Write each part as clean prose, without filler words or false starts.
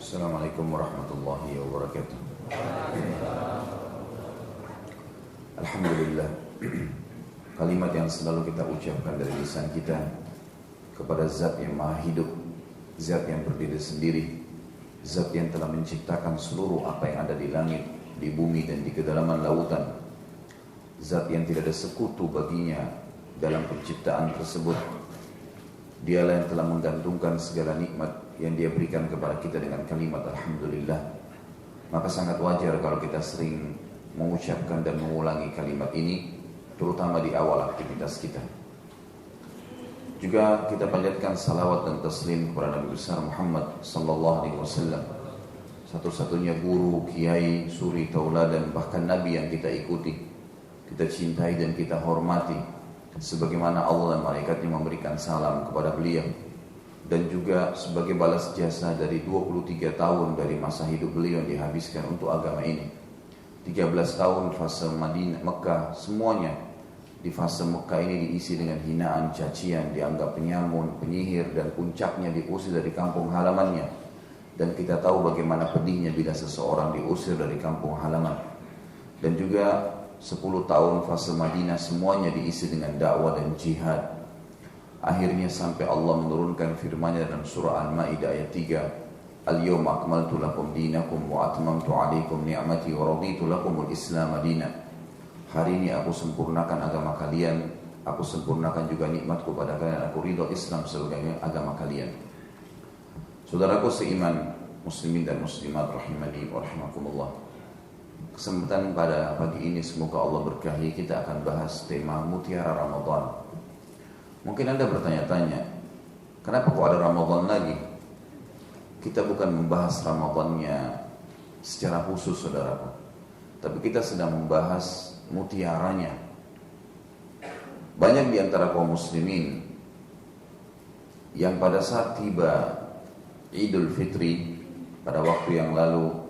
Assalamualaikum warahmatullahi wabarakatuh. Alhamdulillah, kalimat yang selalu kita ucapkan dari lisan kita kepada Zat yang Maha Hidup, Zat yang berdiri sendiri, Zat yang telah menciptakan seluruh apa yang ada di langit, di bumi dan di kedalaman lautan, Zat yang tidak ada sekutu baginya dalam penciptaan tersebut. Dialah yang telah menggantungkan segala nikmat yang Dia berikan kepada kita dengan kalimat Alhamdulillah. Maka sangat wajar kalau kita sering mengucapkan dan mengulangi kalimat ini, terutama di awal aktivitas kita. Juga kita panjatkan salawat dan taslim kepada Nabi besar Muhammad sallallahu alaihi wasallam, satu-satunya guru, kiai, suri tauladan, bahkan nabi yang kita ikuti, kita cintai dan kita hormati, sebagaimana Allah dan malaikatnya memberikan salam kepada beliau. Dan juga sebagai balas jasa dari 23 tahun dari masa hidup beliau yang dihabiskan untuk agama ini. 13 tahun fase Madinah, Mekah, semuanya di fase Mekah ini diisi dengan hinaan, cacian, dianggap penyamun, penyihir, dan puncaknya diusir dari kampung halamannya. Dan kita tahu bagaimana pedihnya bila seseorang diusir dari kampung halaman. Dan juga 10 tahun fase Madinah semuanya diisi dengan dakwah dan jihad. Akhirnya sampai Allah menurunkan firman-Nya dalam surah Al-Maidah ayat 3, Al-yawma akmaltu lakum dinakum wa atmamtu alaikum ni'mati wa raditu lakumul Islam madina. Hari ini aku sempurnakan agama kalian, aku sempurnakan juga nikmatku pada kalian, aku ridho Islam sebagai agama kalian. Saudaraku seiman, muslimin dan muslimat rahimani wa rahimakumullah. Kesempatan pada pagi ini semoga Allah berkahi, kita akan bahas tema Mutiara Ramadan. Mungkin Anda bertanya-tanya, kenapa kok ada Ramadan lagi? Kita bukan membahas Ramadannya secara khusus, saudaraku, tapi kita sedang membahas mutiaranya. Banyak di antara kaum muslimin yang pada saat tiba Idul Fitri pada waktu yang lalu,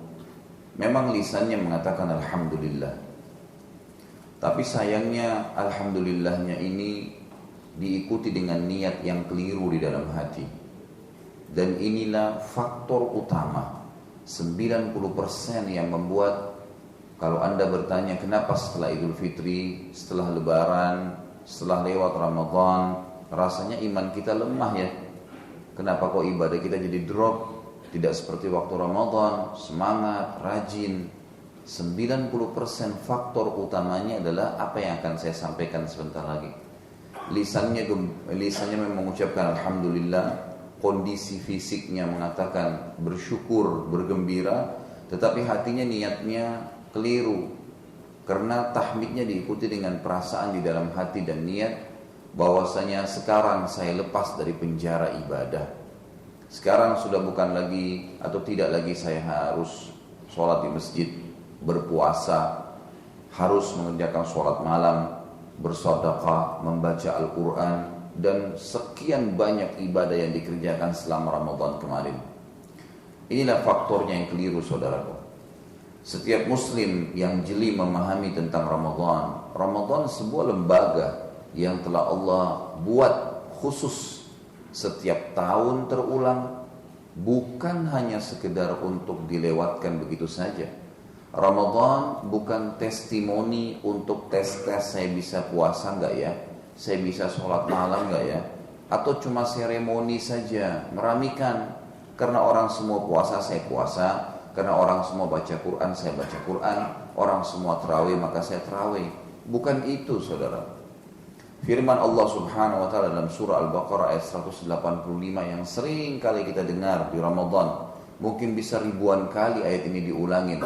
memang lisannya mengatakan Alhamdulillah. Tapi sayangnya Alhamdulillahnya ini diikuti dengan niat yang keliru di dalam hati. Dan inilah faktor utama 90% yang membuat, kalau Anda bertanya kenapa setelah Idul Fitri, setelah Lebaran, setelah lewat Ramadan, rasanya iman kita lemah ya. Kenapa kok ibadah kita jadi drop? Tidak seperti waktu Ramadan, semangat, rajin. 90% faktor utamanya adalah apa yang akan saya sampaikan sebentar lagi. Lisannya memang mengucapkan Alhamdulillah, kondisi fisiknya mengatakan bersyukur, bergembira, tetapi hatinya niatnya keliru. Karena tahmidnya diikuti dengan perasaan di dalam hati dan niat bahwasanya sekarang saya lepas dari penjara ibadah. Sekarang sudah bukan lagi atau tidak lagi saya harus sholat di masjid, berpuasa, harus mengerjakan sholat malam, bersedekah, membaca Al-Quran, dan sekian banyak ibadah yang dikerjakan selama Ramadan kemarin. Inilah faktornya yang keliru, saudaraku. Setiap muslim yang jeli memahami tentang Ramadan, Ramadan sebuah lembaga yang telah Allah buat khusus setiap tahun terulang, bukan hanya sekedar untuk dilewatkan begitu saja. Ramadan bukan testimoni untuk tes-tes saya bisa puasa enggak ya, saya bisa sholat malam enggak ya, atau cuma seremoni saja, meramikan. Karena orang semua puasa, saya puasa. Karena orang semua baca Quran, saya baca Quran. Orang semua terawih, maka saya terawih. Bukan itu, saudara. Firman Allah subhanahu wa ta'ala dalam surah Al-Baqarah ayat 185 yang sering kali kita dengar di Ramadan. Mungkin bisa ribuan kali ayat ini diulangin.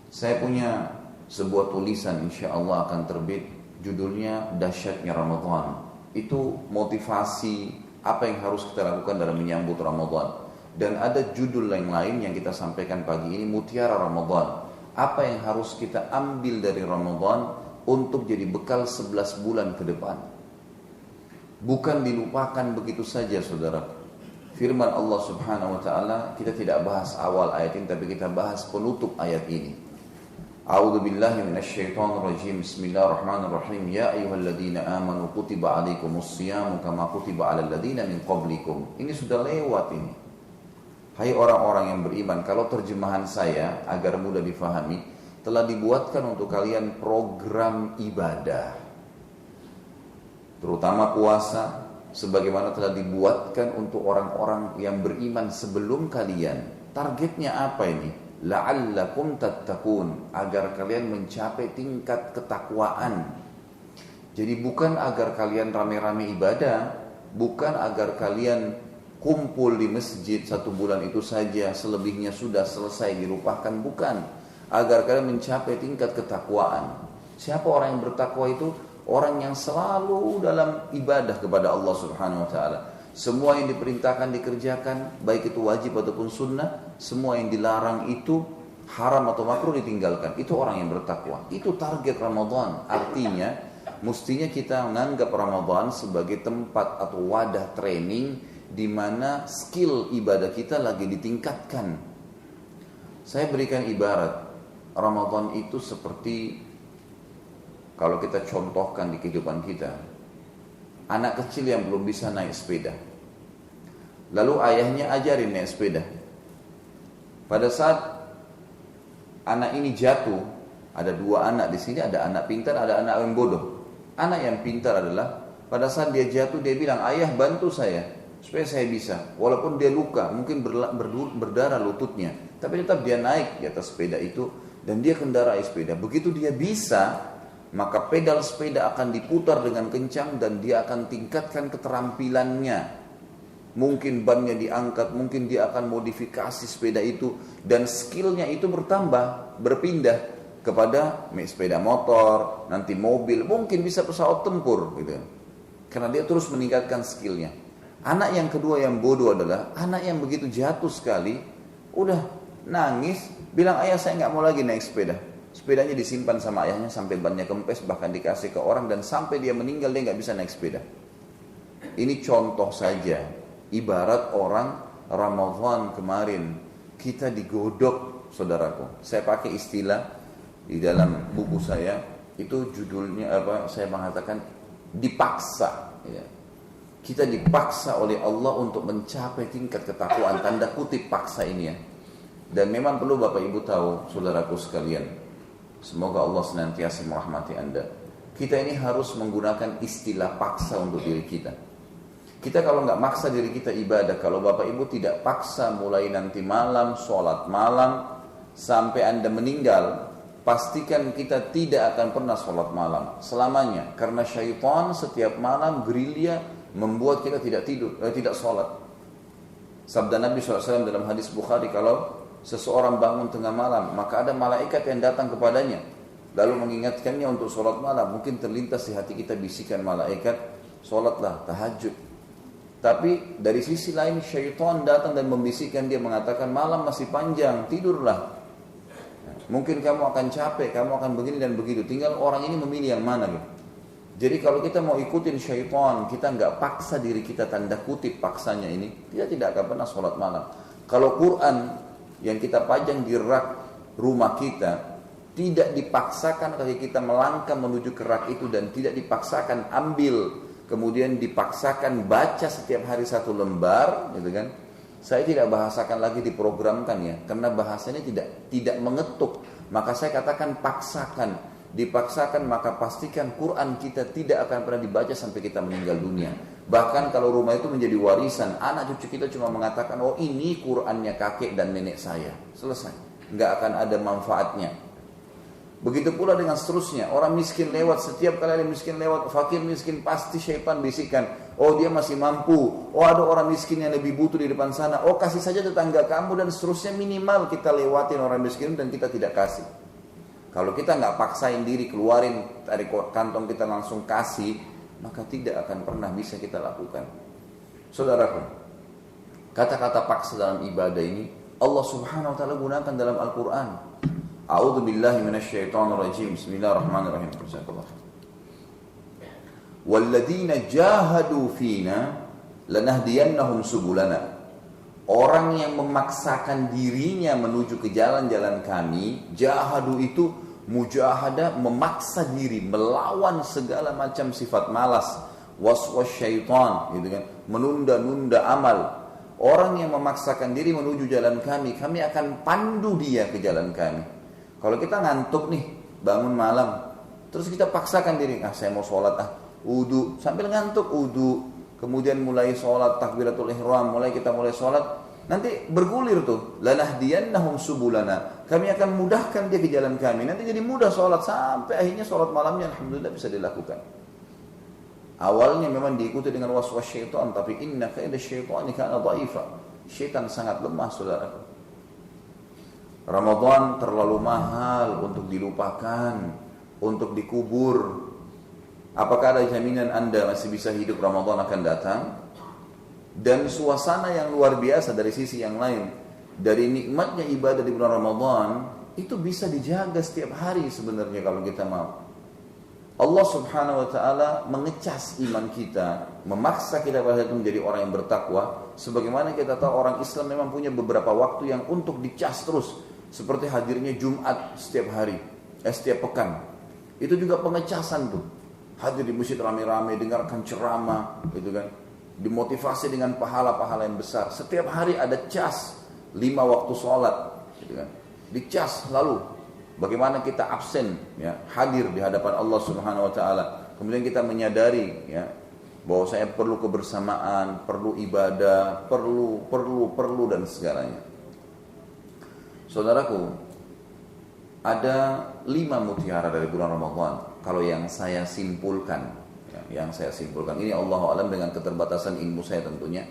Saya punya sebuah tulisan, insya Allah akan terbit, judulnya Dahsyatnya Ramadan. Itu motivasi apa yang harus kita lakukan dalam menyambut Ramadan. Dan ada judul yang lain yang kita sampaikan pagi ini, Mutiara Ramadan. Apa yang harus kita ambil dari Ramadan untuk jadi bekal 11 bulan ke depan. Bukan dilupakan begitu saja, saudara. Firman Allah subhanahu wa ta'ala, kita tidak bahas awal ayat ini, tapi kita bahas penutup ayat ini. A'udzu billahi minasyaitonir rajim. Bismillahirrahmanirrahim. Ya ayyuhalladzina amanu kutiba 'alaikumus syiyamu kama kutiba 'alal ladzina min qablikum. Ini sudah lewat ini. Hai orang-orang yang beriman, kalau terjemahan saya agar mudah difahami, telah dibuatkan untuk kalian program ibadah, terutama puasa, sebagaimana telah dibuatkan untuk orang-orang yang beriman sebelum kalian. Targetnya apa ini? La'allakum tattaqun, agar kalian mencapai tingkat ketakwaan. Jadi bukan agar kalian rame-rame ibadah, bukan agar kalian kumpul di masjid 1 bulan itu saja, selebihnya sudah selesai dilupakan, bukan. Agar kalian mencapai tingkat ketakwaan. Siapa orang yang bertakwa itu? Orang yang selalu dalam ibadah kepada Allah Subhanahu wa taala. Semua yang diperintahkan dikerjakan, baik itu wajib ataupun sunnah. Semua yang dilarang itu haram atau makruh ditinggalkan. Itu orang yang bertakwa. Itu target Ramadan. Artinya mestinya kita menganggap Ramadan sebagai tempat atau wadah training di mana skill ibadah kita lagi ditingkatkan. Saya berikan ibarat, Ramadan itu seperti, kalau kita contohkan di kehidupan kita, anak kecil yang belum bisa naik sepeda. Lalu ayahnya ajarin naik sepeda. Pada saat anak ini jatuh, ada 2 anak di sini, ada anak pintar, ada anak yang bodoh. Anak yang pintar adalah pada saat dia jatuh dia bilang, ayah bantu saya supaya saya bisa, walaupun dia luka, mungkin berdarah lututnya, tapi tetap dia naik di atas sepeda itu dan dia kendarai sepeda. Begitu dia bisa, maka pedal sepeda akan diputar dengan kencang dan dia akan tingkatkan keterampilannya. Mungkin bannya diangkat, mungkin dia akan modifikasi sepeda itu, dan skillnya itu bertambah, berpindah kepada sepeda motor, nanti mobil, mungkin bisa pesawat tempur gitu. Karena dia terus meningkatkan skillnya. Anak yang kedua yang bodoh adalah anak yang begitu jatuh sekali, udah nangis, bilang ayah saya nggak mau lagi naik sepeda. Sepedanya disimpan sama ayahnya sampai bannya kempes, bahkan dikasih ke orang, dan sampai dia meninggal dia nggak bisa naik sepeda. Ini contoh saja, ibarat orang Ramadan kemarin kita digodok, saudaraku. Saya pakai istilah di dalam buku saya, itu judulnya apa? Saya mengatakan dipaksa. Ya. Kita dipaksa oleh Allah untuk mencapai tingkat ketakwaan, tanda kutip paksa ini ya. Dan memang perlu Bapak Ibu tahu, saudaraku sekalian, semoga Allah senantiasa merahmati Anda. Kita ini harus menggunakan istilah paksa untuk diri kita. Kita kalau nggak maksa diri kita ibadah, kalau Bapak Ibu tidak paksa mulai nanti malam, sholat malam, sampai Anda meninggal, pastikan kita tidak akan pernah sholat malam selamanya. Karena syaitan setiap malam gerilya membuat kita tidak tidur, tidak sholat. Sabda Nabi SAW dalam hadis Bukhari, kalau seseorang bangun tengah malam, maka ada malaikat yang datang kepadanya, lalu mengingatkannya untuk sholat malam. Mungkin terlintas di hati kita bisikan malaikat, sholatlah, tahajud. Tapi dari sisi lain syaitan datang dan membisikkan dia, mengatakan malam masih panjang, tidurlah. Mungkin kamu akan capek, kamu akan begini dan begitu. Tinggal orang ini memilih yang mana gitu. Jadi kalau kita mau ikutin syaitan, kita nggak paksa diri kita, tanda kutip paksanya ini, kita tidak akan pernah sholat malam. Kalau Quran yang kita pajang di rak rumah kita, tidak dipaksakan kaki kita melangkah menuju ke rak itu, dan tidak dipaksakan ambil, kemudian dipaksakan baca setiap hari 1 lembar, gitu kan? Saya tidak bahasakan lagi diprogramkan ya, karena bahasanya tidak mengetuk. Maka saya katakan paksakan. Dipaksakan, maka pastikan Quran kita tidak akan pernah dibaca sampai kita meninggal dunia. Bahkan kalau rumah itu menjadi warisan, anak cucu kita cuma mengatakan, oh ini Qurannya kakek dan nenek saya, selesai, nggak akan ada manfaatnya. Begitu pula dengan seterusnya, orang miskin lewat, setiap kali ada miskin lewat, fakir miskin, pasti syaitan bisikan, oh dia masih mampu, oh ada orang miskin yang lebih butuh di depan sana, oh kasih saja tetangga kamu, dan seterusnya. Minimal kita lewatin orang miskin dan kita tidak kasih. Kalau kita nggak paksain diri, keluarin dari kantong kita langsung kasih, maka tidak akan pernah bisa kita lakukan. Saudaraku, kata-kata paksa dalam ibadah ini Allah Subhanahu wa taala gunakan dalam Al-Qur'an. A'udzu billahi minasyaitonir rajim. Bismillahirrahmanirrahim. Walladzina jahadu fina lanahdiyannahum subulana. Orang yang memaksakan dirinya menuju ke jalan-jalan kami, jahadu itu mujahadah, memaksa diri, melawan segala macam sifat malas, waswas syaitan, gitu kan, menunda-nunda amal. orang yang memaksakan diri menuju jalan kami akan pandu dia ke jalan kami. Kalau kita ngantuk nih, bangun malam, terus kita paksakan diri, saya mau sholat wudu, sambil ngantuk wudu, kemudian mulai sholat takbiratul ihram, kita mulai sholat, nanti bergulir tuh, lanahdiyannahum subulana, kami akan mudahkan dia ke jalan kami, nanti jadi mudah sholat sampai akhirnya sholat malamnya alhamdulillah bisa dilakukan. Awalnya memang diikuti dengan waswas syaitan, tapi inna kaida syaitani kana dhaifa. Syaitan sangat lemah, saudaraku. Ramadan terlalu mahal untuk dilupakan, untuk dikubur. Apakah ada jaminan Anda masih bisa hidup Ramadan akan datang? Dan suasana yang luar biasa dari sisi yang lain, dari nikmatnya ibadah di bulan Ramadan, itu bisa dijaga setiap hari sebenarnya kalau kita mau. Allah subhanahu wa ta'ala mengecas iman kita, memaksa kita pada itu menjadi orang yang bertakwa. Sebagaimana kita tahu orang Islam memang punya beberapa waktu yang untuk dicas terus. Seperti hadirnya Jumat setiap hari, setiap pekan. Itu juga pengecasan tuh. Hadir di masjid rame-rame, dengarkan ceramah, gitu kan. Dimotivasi dengan pahala-pahala yang besar. Setiap hari ada cas, 5 waktu sholat, gitu kan. Dicas lalu. Bagaimana kita absen, ya, hadir di hadapan Allah Subhanahu Wa Taala. Kemudian kita menyadari, ya, bahwa saya perlu kebersamaan, perlu ibadah, perlu dan segalanya. Saudaraku, ada 5 mutiara dari bulan Ramadan. Kalau yang saya simpulkan, ini Allah alam dengan keterbatasan ilmu saya tentunya.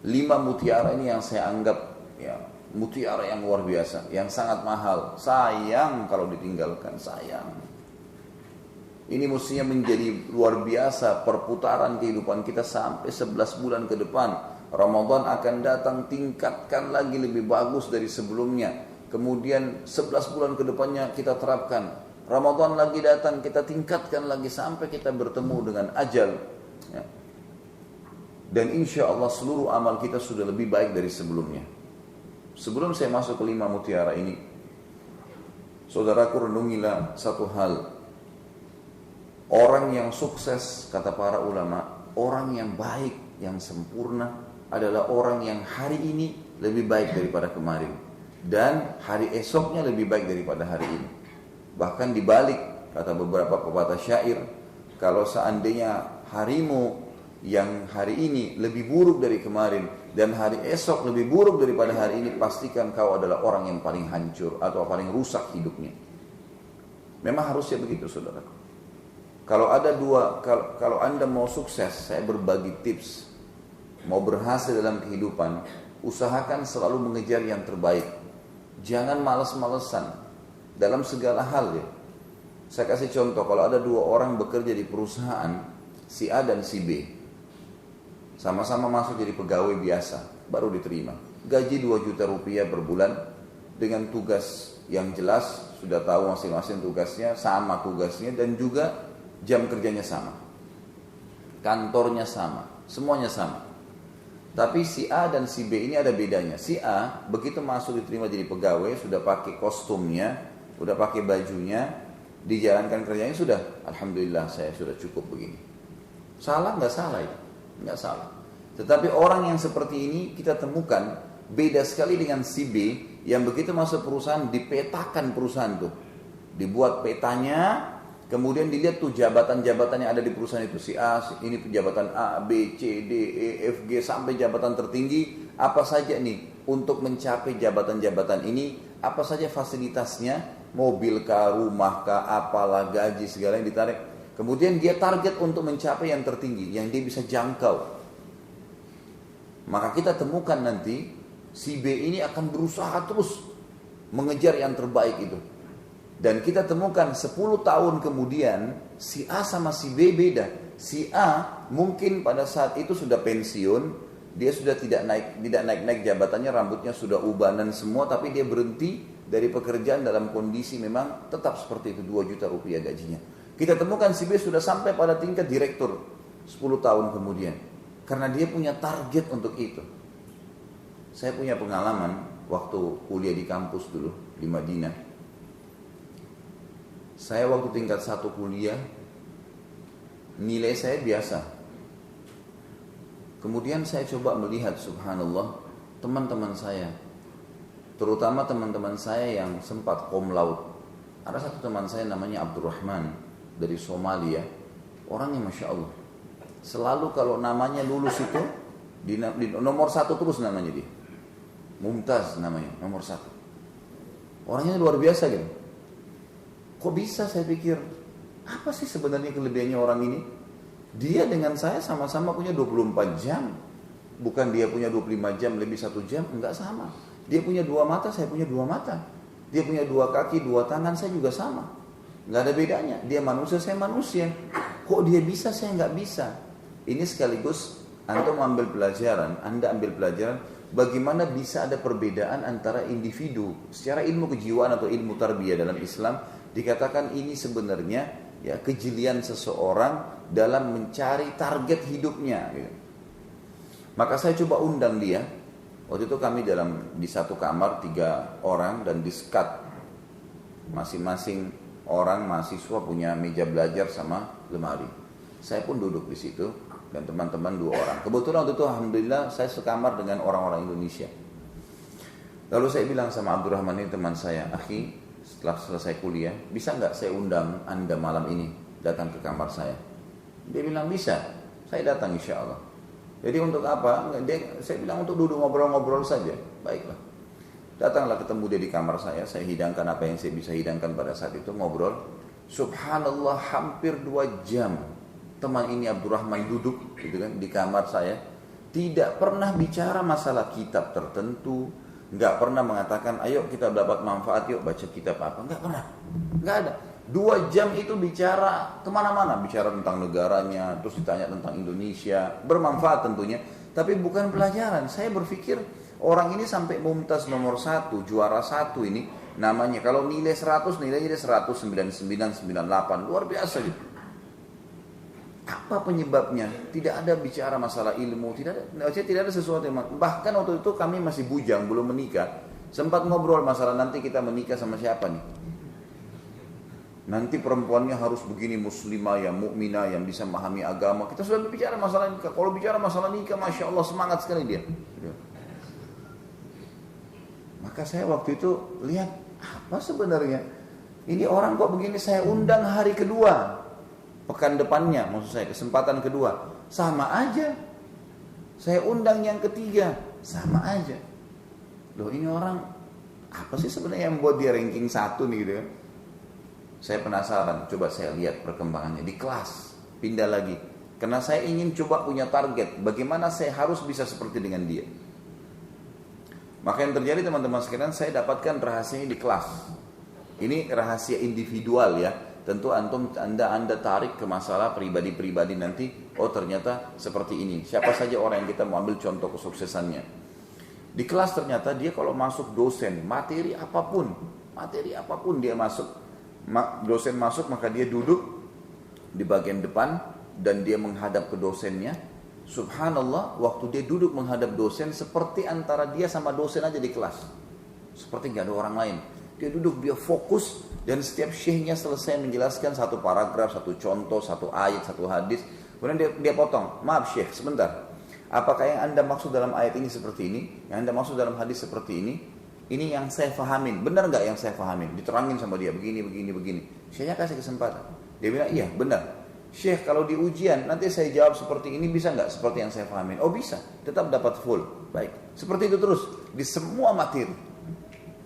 5 mutiara ini yang saya anggap, ya, mutiara yang luar biasa, yang sangat mahal. Sayang kalau ditinggalkan, sayang. Ini mestinya menjadi luar biasa perputaran kehidupan kita sampai 11 bulan ke depan. Ramadan akan datang, tingkatkan lagi lebih bagus dari sebelumnya. Kemudian 11 bulan ke depannya kita terapkan. Ramadan lagi datang, kita tingkatkan lagi sampai kita bertemu dengan ajal. Ya. Dan insya Allah seluruh amal kita sudah lebih baik dari sebelumnya. Sebelum saya masuk ke 5 mutiara ini, saudaraku, renungilah satu hal. Orang yang sukses, kata para ulama, orang yang baik, yang sempurna adalah orang yang hari ini lebih baik daripada kemarin, dan hari esoknya lebih baik daripada hari ini. Bahkan dibalik, kata beberapa pepatah syair, kalau seandainya harimu yang hari ini lebih buruk dari kemarin dan hari esok lebih buruk daripada hari ini, pastikan kau adalah orang yang paling hancur atau paling rusak hidupnya. Memang harusnya begitu, saudara. Kalau Anda mau sukses, saya berbagi tips. Mau berhasil dalam kehidupan, usahakan selalu mengejar yang terbaik. Jangan malas-malesan dalam segala hal, ya. Saya kasih contoh, kalau ada 2 orang bekerja di perusahaan, si A dan si B, sama-sama masuk jadi pegawai biasa, baru diterima. Gaji 2 juta rupiah per bulan, dengan tugas yang jelas, sudah tahu masing-masing tugasnya, sama tugasnya, dan juga jam kerjanya sama. Kantornya sama, semuanya sama. Tapi si A dan si B ini ada bedanya. Si A, begitu masuk diterima jadi pegawai, sudah pakai kostumnya, sudah pakai bajunya, dijalankan kerjanya, sudah, alhamdulillah saya sudah cukup begini. Salah nggak salah itu? Nggak salah. Tetapi orang yang seperti ini kita temukan beda sekali dengan si B yang begitu masuk perusahaan, dipetakan perusahaan tuh, dibuat petanya, kemudian dilihat tuh jabatan-jabatan yang ada di perusahaan itu. Si A, ini jabatan A, B, C, D, E, F, G sampai jabatan tertinggi. Apa saja nih untuk mencapai jabatan-jabatan ini? Apa saja fasilitasnya? Mobil kah, rumah kah, apalah, gaji segala yang ditarik. Kemudian dia target untuk mencapai yang tertinggi, yang dia bisa jangkau. Maka kita temukan nanti si B ini akan berusaha terus mengejar yang terbaik itu. Dan kita temukan 10 tahun kemudian si A sama si B beda. Si A mungkin pada saat itu sudah pensiun, dia sudah tidak naik jabatannya, rambutnya sudah ubanan semua, tapi dia berhenti dari pekerjaan dalam kondisi memang tetap seperti itu, 2 juta rupiah gajinya. Kita temukan si B sudah sampai pada tingkat direktur 10 tahun kemudian. Karena dia punya target untuk itu. Saya punya pengalaman waktu kuliah di kampus dulu di Madinah. Saya waktu tingkat 1 kuliah, nilai saya biasa. Kemudian saya coba melihat subhanallah teman-teman saya, terutama teman-teman saya yang sempat cum laude. Ada satu teman saya namanya Abdurrahman dari Somalia, orangnya Masya Allah. Selalu kalau namanya lulus itu, di nomor 1 terus namanya dia. Mumtaz namanya, nomor 1. Orangnya luar biasa gitu. Kok bisa saya pikir, apa sih sebenarnya kelebihannya orang ini? Dia dengan saya sama-sama punya 24 jam. Bukan dia punya 25 jam, lebih 1 jam, enggak sama. Dia punya 2 mata, saya punya 2 mata. Dia punya 2 kaki, 2 tangan, saya juga sama. Enggak ada bedanya. Dia manusia, saya manusia. Kok dia bisa, saya enggak bisa. Ini sekaligus Anda ambil pelajaran, bagaimana bisa ada perbedaan antara individu. Secara ilmu kejiwaan atau ilmu tarbiyah dalam Islam, dikatakan ini sebenarnya ya kejelian seseorang dalam mencari target hidupnya gitu. Maka saya coba undang dia. Waktu itu kami di satu kamar 3 orang dan di-skat. Masing-masing orang mahasiswa punya meja belajar sama lemari. Saya pun duduk di situ dan teman-teman 2 orang. Kebetulan waktu itu alhamdulillah saya sekamar dengan orang-orang Indonesia. Lalu saya bilang sama Abdurrahman, ini teman saya, akhi, setelah selesai kuliah, bisa nggak saya undang Anda malam ini datang ke kamar saya? Dia bilang bisa, saya datang insya Allah. Jadi untuk apa? Saya bilang untuk duduk ngobrol-ngobrol saja. Baiklah. Datanglah ketemu dia di kamar saya hidangkan apa yang saya bisa hidangkan pada saat itu, ngobrol. Subhanallah hampir 2 jam teman ini Abdurrahman duduk gitu kan, di kamar saya. Tidak pernah bicara masalah kitab tertentu. Nggak pernah mengatakan, ayo kita dapat manfaat, yuk baca kitab apa. Nggak pernah. Nggak ada. 2 jam itu bicara kemana-mana, bicara tentang negaranya, terus ditanya tentang Indonesia, bermanfaat tentunya, tapi bukan pelajaran. Saya berpikir orang ini sampai mumtaz nomor 1, juara 1 ini, namanya kalau nilai 100, nilainya dia 199, 98, luar biasa gitu. Apa penyebabnya? Tidak ada bicara masalah ilmu, tidak ada sesuatu yang, bahkan waktu itu kami masih bujang, belum menikah, sempat ngobrol masalah nanti kita menikah sama siapa nih. Nanti perempuannya harus begini, muslimah, yang mukminah, yang bisa memahami agama. Kita sudah bicara masalah nikah. Kalau bicara masalah nikah, Masya Allah semangat sekali dia. Maka saya waktu itu lihat, apa sebenarnya? Ini orang kok begini, saya undang hari kedua. Pekan depannya, maksud saya, kesempatan kedua. Sama aja. Saya undang yang ketiga. Sama aja. Loh ini orang, apa sih sebenarnya yang buat dia ranking 1 nih gitu kan? Saya penasaran, coba saya lihat perkembangannya di kelas, pindah lagi. Karena saya ingin coba punya target, bagaimana saya harus bisa seperti dengan dia. Maka yang terjadi teman-teman sekalian, saya dapatkan rahasianya di kelas. Ini rahasia individual ya. Tentu anda tarik ke masalah pribadi-pribadi nanti. Oh ternyata seperti ini. Siapa saja orang yang kita mau ambil contoh kesuksesannya. Di kelas ternyata dia kalau masuk dosen, materi apapun dia masuk. Dosen masuk maka dia duduk di bagian depan dan dia menghadap ke dosennya. Subhanallah, waktu dia duduk menghadap dosen seperti antara dia sama dosen aja di kelas, seperti nggak ada orang lain. Dia duduk, dia fokus, dan setiap syekhnya selesai menjelaskan satu paragraf, satu contoh, satu ayat, satu hadis, kemudian dia potong. Maaf syekh, sebentar, apakah yang anda maksud dalam ayat ini seperti ini, yang anda maksud dalam hadis seperti ini yang saya fahamin, benar nggak yang saya fahamin? Diterangin sama dia, begini. Syekhnya kasih kesempatan. Dia bilang, iya benar. Syekh kalau di ujian, nanti saya jawab seperti ini, bisa nggak seperti yang saya fahamin? Oh bisa, tetap dapat full. Baik, seperti itu terus, di semua materi.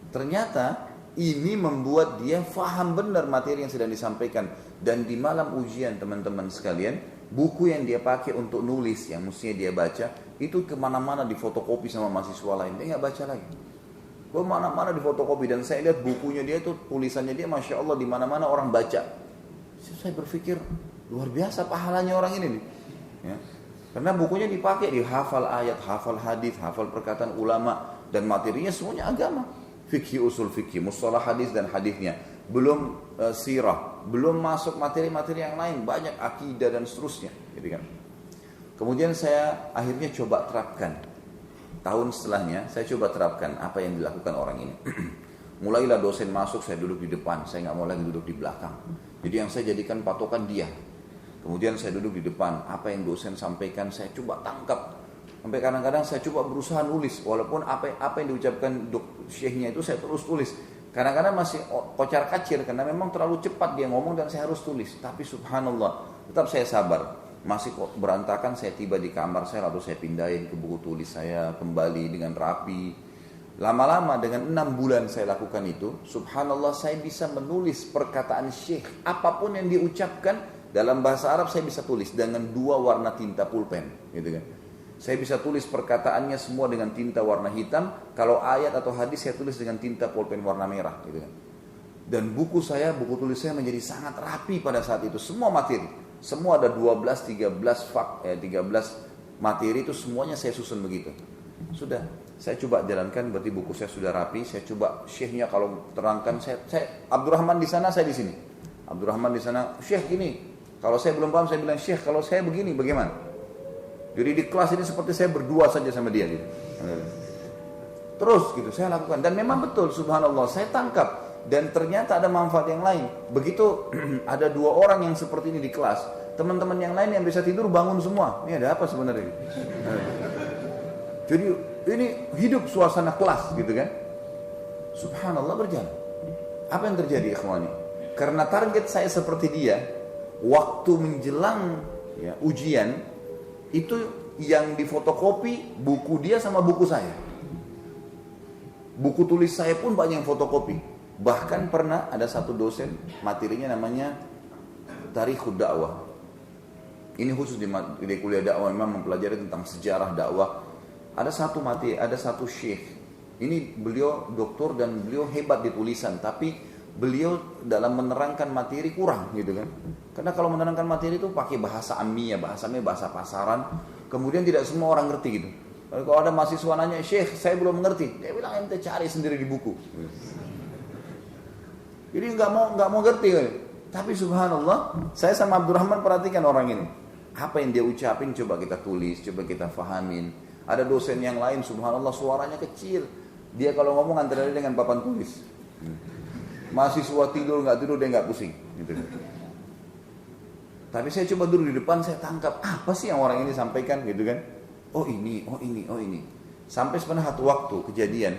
Ternyata, ini membuat dia faham benar materi yang sedang disampaikan. Dan di malam ujian teman-teman sekalian, buku yang dia pakai untuk nulis, yang mestinya dia baca, itu kemana-mana difotokopi sama mahasiswa lain. Dia nggak baca lagi. Kemana-mana difotokopi, dan saya lihat bukunya dia itu, tulisannya dia Masya Allah di mana-mana orang baca. Saya berpikir luar biasa pahalanya orang ini nih. Ya. Karena bukunya dipakai, dihafal ayat, hafal hadis, hafal perkataan ulama, dan materinya semuanya agama. Fikih, usul fikih, mustalah hadis dan hadisnya. Belum sirah, belum masuk materi-materi yang lain, banyak akidah dan seterusnya. Gitu kan. Kemudian saya akhirnya coba terapkan. Tahun setelahnya saya coba terapkan apa yang dilakukan orang ini. Mulailah dosen masuk, saya duduk di depan, saya nggak mau lagi duduk di belakang. Jadi yang saya jadikan patokan dia. Kemudian saya duduk di depan, apa yang dosen sampaikan saya coba tangkap. Sampai kadang-kadang saya coba berusaha nulis, walaupun apa yang diucapkan syekhnya itu saya terus tulis. Kadang-kadang masih kocar kacir karena memang terlalu cepat dia ngomong dan saya harus tulis. Tapi subhanallah, tetap saya sabar. Masih kok berantakan, saya tiba di kamar saya lalu saya pindahin ke buku tulis saya kembali dengan rapi. Lama-lama dengan 6 bulan saya lakukan itu, subhanallah saya bisa menulis perkataan syekh. Apapun yang diucapkan dalam bahasa Arab saya bisa tulis dengan 2 warna tinta pulpen, gitu kan. Saya bisa tulis perkataannya semua dengan tinta warna hitam. Kalau ayat atau hadis saya tulis dengan tinta pulpen warna merah, gitu kan. Dan buku tulis saya menjadi sangat rapi pada saat itu. Semua materi, semua ada 13 materi itu semuanya saya susun begitu. Sudah, saya coba jalankan, berarti buku saya sudah rapi. Saya coba syekhnya kalau terangkan, saya Abdurrahman di sana, saya di sini. Abdurrahman di sana, syekh gini. Kalau saya belum paham, saya bilang syekh, kalau saya begini bagaimana? Jadi di kelas ini seperti saya berdua saja sama dia gitu. Terus gitu saya lakukan dan memang betul subhanallah saya tangkap dan ternyata ada manfaat yang lain. Begitu ada 2 orang yang seperti ini di kelas, teman-teman yang lain yang bisa tidur bangun semua. Ini ada apa sebenarnya? Jadi ini hidup suasana kelas gitu kan. Subhanallah berjalan. Apa yang terjadi ikhwani? Karena target saya seperti dia, waktu menjelang ujian itu yang difotokopi buku dia sama buku saya. Buku tulis saya pun banyak yang fotokopi. Bahkan pernah ada satu dosen materinya namanya Tarikhud Dakwah. Ini khusus di kuliah dakwah memang mempelajari tentang sejarah dakwah. Ada satu syekh. Ini beliau doktor dan beliau hebat di tulisan, tapi beliau dalam menerangkan materi kurang gitu kan. Karena kalau menerangkan materi itu pakai bahasa amiyah, bahasa pasaran, kemudian tidak semua orang ngerti gitu. Kalau ada mahasiswa nanya, "Syekh, saya belum mengerti." Dia bilang, "Ente cari sendiri di buku." Jadi nggak mau ngerti kan. Tapi subhanallah, saya sama Abdurrahman perhatikan orang ini. Apa yang dia ucapin coba kita tulis, coba kita fahamin. Ada dosen yang lain subhanallah suaranya kecil. Dia kalau ngomong antara dia dengan papan tulis. Mahasiswa tidur nggak tidur dia nggak pusing gitu. Tapi saya coba duduk di depan, saya tangkap apa sih yang orang ini sampaikan gitu kan. Oh ini. Sampai sebenarnya satu waktu kejadian,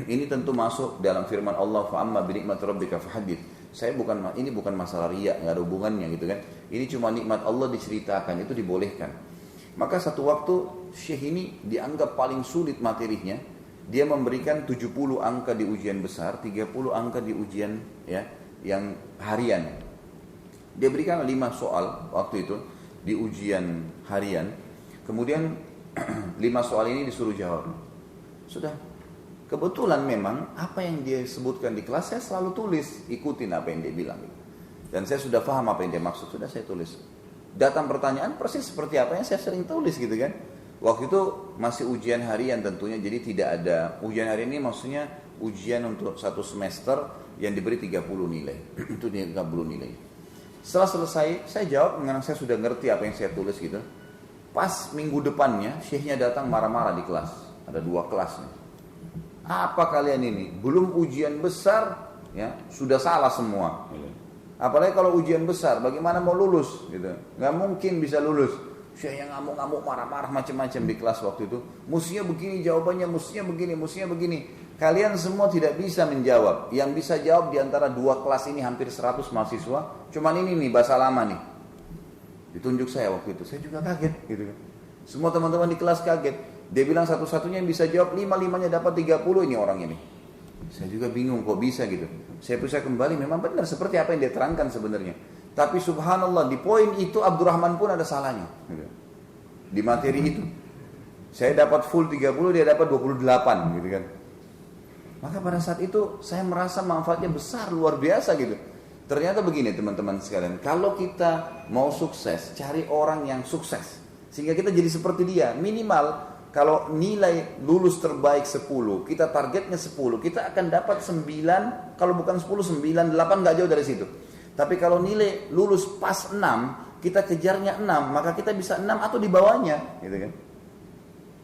ini tentu masuk dalam firman Allah, fa'amma binikmati rabbika fahadith. Ini bukan masalah riya, nggak ada hubungannya gitu kan. Ini cuma nikmat Allah diceritakan, itu dibolehkan. Maka satu waktu syekh ini dianggap paling sulit materinya. Dia memberikan 70 angka di ujian besar, 30 angka di ujian yang harian. Dia berikan 5 soal waktu itu di ujian harian. Kemudian 5 soal ini disuruh jawab. Sudah. Kebetulan memang apa yang dia sebutkan di kelas saya selalu tulis, ikutin apa yang dia bilang. Dan saya sudah paham apa yang dia maksud, sudah saya tulis. Datang pertanyaan persis seperti apa yang saya sering tulis gitu kan. Waktu itu masih ujian harian tentunya, jadi tidak ada ujian harian ini maksudnya ujian untuk 1 semester yang diberi 30 nilai. Itu 30 nilai. Setelah selesai, saya jawab karena saya sudah ngerti apa yang saya tulis gitu. Pas minggu depannya, syekhnya datang marah-marah di kelas. Ada 2 kelas nih. Apa kalian ini? Belum ujian besar, sudah salah semua. Apalagi kalau ujian besar, bagaimana mau lulus? Gitu. Gak mungkin bisa lulus. Syekh yang ngamuk-ngamuk, marah-marah macam-macam di kelas waktu itu. Mestinya begini jawabannya, mestinya begini. Kalian semua tidak bisa menjawab. Yang bisa jawab di antara 2 kelas ini hampir 100 mahasiswa. Cuman ini nih bahasa lama nih. Ditunjuk saya waktu itu. Saya juga kaget gitu kan. Semua teman-teman di kelas kaget. Dia bilang satu-satunya yang bisa jawab 5-5-nya dapat 30 ini orang ini. Saya juga bingung kok bisa gitu. Saya periksa kembali memang benar seperti apa yang dia terangkan sebenarnya. Tapi subhanallah di poin itu Abdurrahman pun ada salahnya gitu. Di materi itu. Saya dapat full 30, dia dapat 28 gitu kan. Maka pada saat itu saya merasa manfaatnya besar, luar biasa gitu. Ternyata begini teman-teman sekalian, kalau kita mau sukses, cari orang yang sukses. Sehingga kita jadi seperti dia. Minimal kalau nilai lulus terbaik 10, kita targetnya 10, kita akan dapat 9, kalau bukan 10, 9, 8 gak jauh dari situ. Tapi kalau nilai lulus pas 6, kita kejarnya 6, maka kita bisa 6 atau di bawahnya, gitu kan.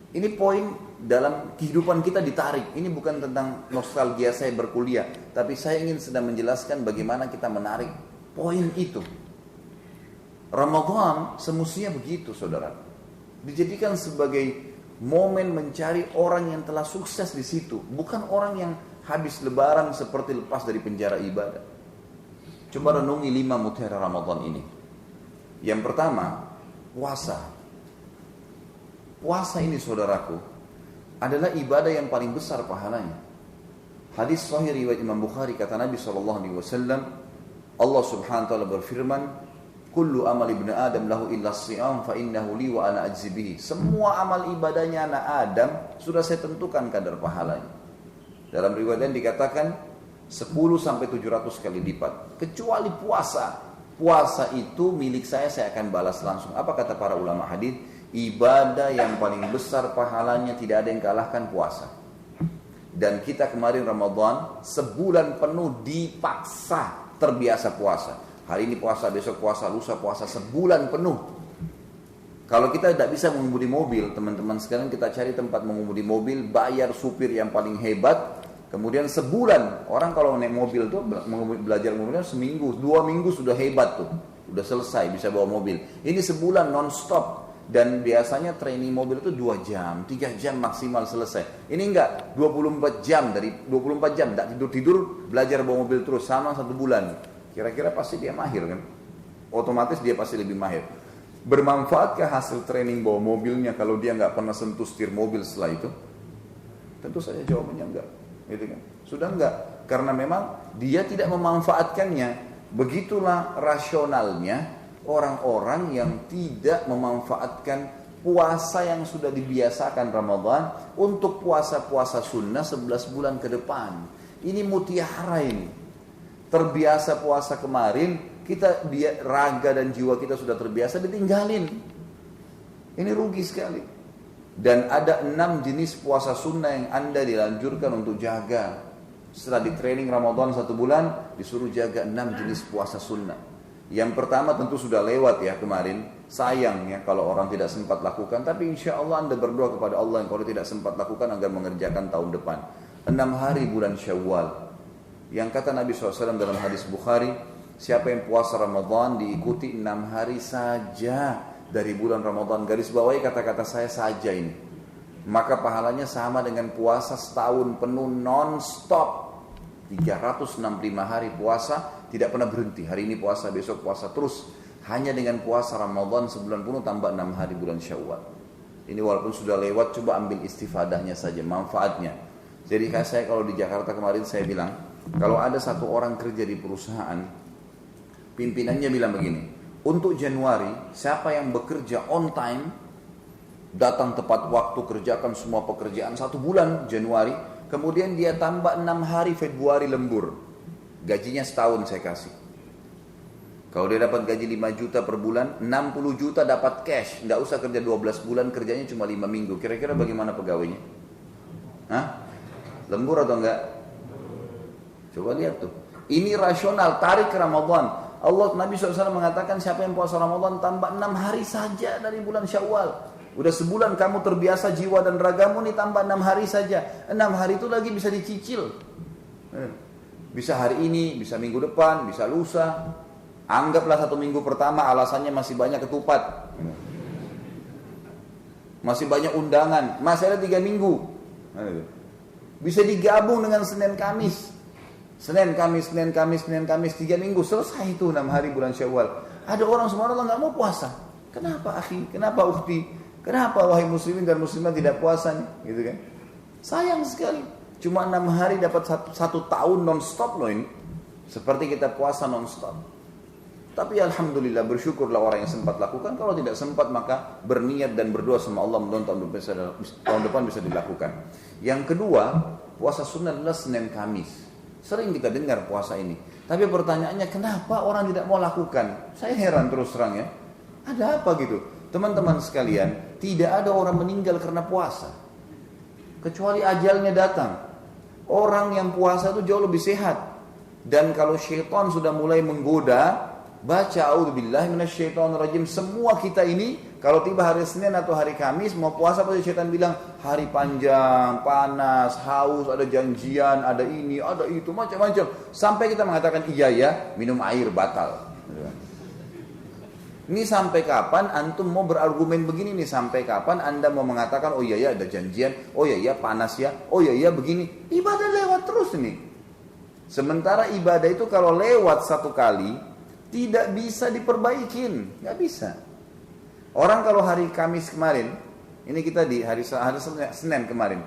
Ini poin dalam kehidupan kita ditarik. Ini bukan tentang nostalgia saya berkuliah, tapi saya ingin sedang menjelaskan bagaimana kita menarik poin itu. Ramadan semestinya begitu, saudara. Dijadikan sebagai momen mencari orang yang telah sukses di situ, bukan orang yang habis lebaran seperti lepas dari penjara ibadah. Coba renungi 5 mutiara Ramadan ini. Yang pertama, puasa. Puasa ini saudaraku adalah ibadah yang paling besar pahalanya. Hadis sahih riwayat Imam Bukhari, kata Nabi SAW, Allah subhanahu wa ta'ala berfirman, kullu amal ibn Adam lahu illa siyam fa innahu li wa ana ajzi bihi. Semua amal ibadahnya anak Adam sudah saya tentukan kadar pahalanya. Dalam riwayat lain dikatakan 10 sampai 700 kali lipat. Kecuali puasa. Puasa itu milik saya akan balas langsung. Apa kata para ulama hadis? Ibadah yang paling besar pahalanya tidak ada yang kalahkan puasa. Dan kita kemarin Ramadan sebulan penuh dipaksa terbiasa puasa. Hari ini puasa, besok puasa, lusa puasa, sebulan penuh. Kalau kita tidak bisa mengemudi mobil, teman-teman sekalian, kita cari tempat mengemudi mobil, bayar supir yang paling hebat. Kemudian sebulan, orang kalau naik mobil tuh belajar mobilnya seminggu, 2 minggu sudah hebat tuh, sudah selesai bisa bawa mobil. Ini sebulan non-stop, dan biasanya training mobil itu 2 jam, 3 jam maksimal selesai. Ini enggak, 24 jam, dari 24 jam tidak tidur-tidur, belajar bawa mobil terus sama 1 bulan. Kira-kira pasti dia mahir kan? Otomatis dia pasti lebih mahir. Bermanfaatkah hasil training bawa mobilnya kalau dia nggak pernah sentuh setir mobil setelah itu? Tentu saja jawabannya enggak, gitu kan? Sudah enggak, karena memang dia tidak memanfaatkannya. Begitulah rasionalnya orang-orang yang tidak memanfaatkan puasa yang sudah dibiasakan Ramadan untuk puasa-puasa sunnah 11 bulan ke depan. Ini mutiara ini. Terbiasa puasa kemarin, kita raga dan jiwa kita sudah terbiasa ditinggalin. Ini rugi sekali. Dan ada 6 jenis puasa sunnah yang Anda dilanjurkan untuk jaga. Setelah di training Ramadan 1 bulan, disuruh jaga 6 jenis puasa sunnah. Yang pertama tentu sudah lewat ya kemarin. Sayang ya kalau orang tidak sempat lakukan. Tapi insya Allah Anda berdoa kepada Allah yang kalau tidak sempat lakukan agar mengerjakan tahun depan. 6 hari bulan Syawal. Yang kata Nabi SAW dalam hadis Bukhari, siapa yang puasa Ramadan diikuti 6 hari saja dari bulan Ramadan. Garis bawahi kata-kata saya saja ini. Maka pahalanya sama dengan puasa setahun penuh non-stop. 365 hari puasa, tidak pernah berhenti. Hari ini puasa, besok puasa terus. Hanya dengan puasa Ramadan sebulan penuh tambah 6 hari bulan Syawal. Ini walaupun sudah lewat, coba ambil istifadahnya saja, manfaatnya. Jadi saya kalau di Jakarta kemarin saya bilang, kalau ada satu orang kerja di perusahaan, pimpinannya bilang begini, untuk Januari, siapa yang bekerja on time, datang tepat waktu, kerjakan semua pekerjaan 1 bulan Januari, kemudian dia tambah 6 hari Februari lembur, gajinya setahun saya kasih. Kalau dia dapat gaji 5 juta per bulan, 60 juta dapat cash, nggak usah kerja 12 bulan, kerjanya cuma 5 minggu. Kira-kira bagaimana pegawainya? Hah? Lembur atau enggak? Coba lihat tuh. Ini rasional, tarik ke Ramadan. Nabi SAW mengatakan siapa yang puasa Ramadan tambah 6 hari saja dari bulan Syawal. Udah sebulan kamu terbiasa jiwa dan ragamu nih tambah 6 hari saja. 6 hari itu lagi bisa dicicil. Bisa hari ini, bisa minggu depan, bisa lusa. Anggaplah 1 minggu pertama alasannya masih banyak ketupat. Masih banyak undangan. Masih ada 3 minggu. Bisa digabung dengan Senin Kamis. Senin Kamis, 3 minggu selesai itu 6 hari bulan Syawal. Ada orang subhanallah nggak mau puasa. Kenapa akhi? Kenapa ukhti? Kenapa wahai muslimin dan muslimah tidak puasa nih? Gitu kan? Sayang sekali. Cuma 6 hari dapat satu tahun non-stop loh ini. Seperti kita puasa non-stop. Tapi alhamdulillah bersyukurlah orang yang sempat lakukan. Kalau tidak sempat maka berniat dan berdoa sama Allah mudah-mudahan tahun depan bisa dilakukan. Yang kedua, puasa sunnah adalah Senin Kamis. Sering kita dengar puasa ini. Tapi pertanyaannya kenapa orang tidak mau lakukan? Saya heran terus terang ya. Ada apa gitu? Teman-teman sekalian, tidak ada orang meninggal karena puasa. Kecuali ajalnya datang. Orang yang puasa itu jauh lebih sehat. Dan kalau syaitan sudah mulai menggoda, baca a'udzubillahi minasyaitonirrajim. Semua kita ini kalau tiba hari Senin atau hari Kamis mau puasa pasti syaitan bilang hari panjang, panas, haus, ada janjian, ada ini, ada itu, macam-macam. Sampai kita mengatakan iya ya, minum air batal. Ini sampai kapan antum mau berargumen begini nih? Sampai kapan anda mau mengatakan, oh iya ya ada janjian, oh iya ya panas ya, oh iya ya begini. Ibadah lewat terus ini. Sementara ibadah itu kalau lewat satu kali, tidak bisa diperbaikin. Nggak bisa. Orang kalau hari Kamis kemarin, ini kita di hari Senin kemarin,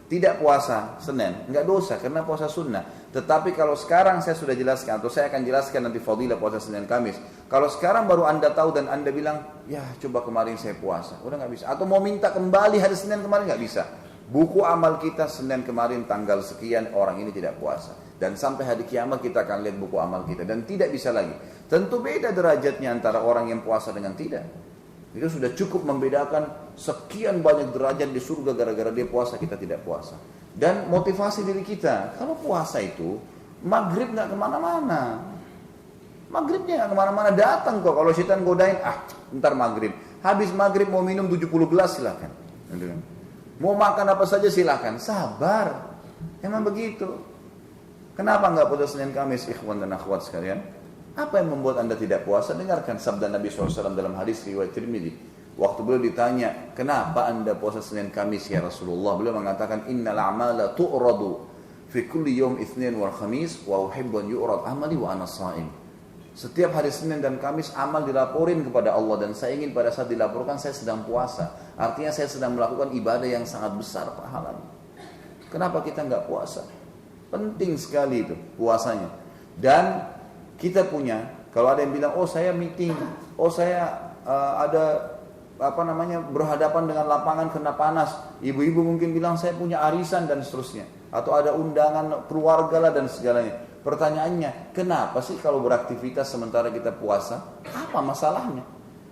tidak puasa Senin, nggak dosa karena puasa sunnah. Tetapi kalau sekarang saya sudah jelaskan, atau saya akan jelaskan nanti fadilah puasa Senin Kamis. Kalau sekarang baru anda tahu dan anda bilang, ya coba kemarin saya puasa, udah nggak bisa. Atau mau minta kembali hari Senin kemarin nggak bisa. Buku amal kita Senin kemarin tanggal sekian orang ini tidak puasa. Dan sampai hari kiamat kita akan lihat buku amal kita dan tidak bisa lagi. Tentu beda derajatnya antara orang yang puasa dengan tidak. Itu sudah cukup membedakan sekian banyak derajat di surga gara-gara dia puasa, kita tidak puasa. Dan motivasi diri kita, kalau puasa itu maghrib nggak kemana-mana. Maghribnya nggak kemana-mana, datang kok. Kalau syaitan godain, ntar maghrib. Habis maghrib mau minum 70 gelas silahkan. Mau makan apa saja silahkan. Sabar. Emang begitu. Kenapa nggak puasa Senin Kamis, ikhwan dan akhwat sekalian? Apa yang membuat anda tidak puasa? Dengarkan sabda Nabi SAW dalam hadis riwayat Tirmidzi. Waktu beliau ditanya, kenapa anda puasa Senin Kamis ya Rasulullah? Beliau mengatakan, innal a'mala tu'radu fi kulli yawm itsnin wal khamis wa uhibbu an yu'rad amali wa ana sha'im. Setiap hari Senin dan Kamis amal dilaporin kepada Allah dan saya ingin pada saat dilaporkan saya sedang puasa. Artinya saya sedang melakukan ibadah yang sangat besar pahalanya. Kenapa kita nggak puasa? Penting sekali itu puasanya. Dan kita punya, kalau ada yang bilang, oh saya meeting, oh saya ada berhadapan dengan lapangan kena panas. Ibu-ibu mungkin bilang saya punya arisan dan seterusnya. Atau ada undangan keluarga lah dan segalanya. Pertanyaannya, kenapa sih kalau beraktivitas sementara kita puasa? Apa masalahnya?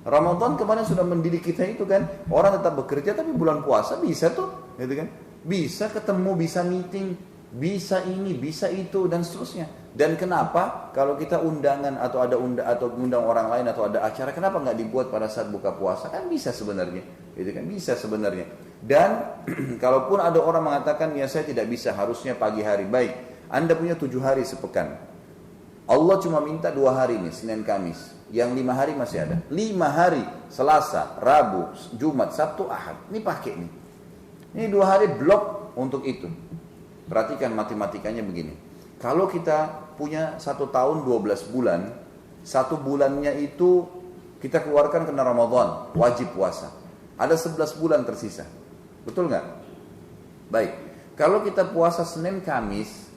Ramadan kemarin sudah mendidik kita itu kan. Orang tetap bekerja tapi bulan puasa bisa tuh, gitu kan? Bisa ketemu, bisa meeting, bisa ini, bisa itu dan seterusnya. Dan kenapa kalau kita undangan atau ada undang orang lain atau ada acara, kenapa nggak dibuat pada saat buka puasa? Kan bisa sebenarnya, gitu kan? Bisa sebenarnya. Dan kalaupun ada orang mengatakan ya saya tidak bisa, harusnya pagi hari. Baik, anda punya 7 hari sepekan. Allah cuma minta 2 hari nih, Senin Kamis. Yang 5 hari masih ada. 5 hari, Selasa, Rabu, Jumat, Sabtu, Ahad. Ini pakai nih. Ini 2 hari blok untuk itu. Perhatikan matematikanya begini. Kalau kita punya 1 tahun 12 bulan, 1 bulannya itu kita keluarkan kena Ramadan, wajib puasa. Ada 11 bulan tersisa. Betul nggak? Baik. Kalau kita puasa Senin Kamis,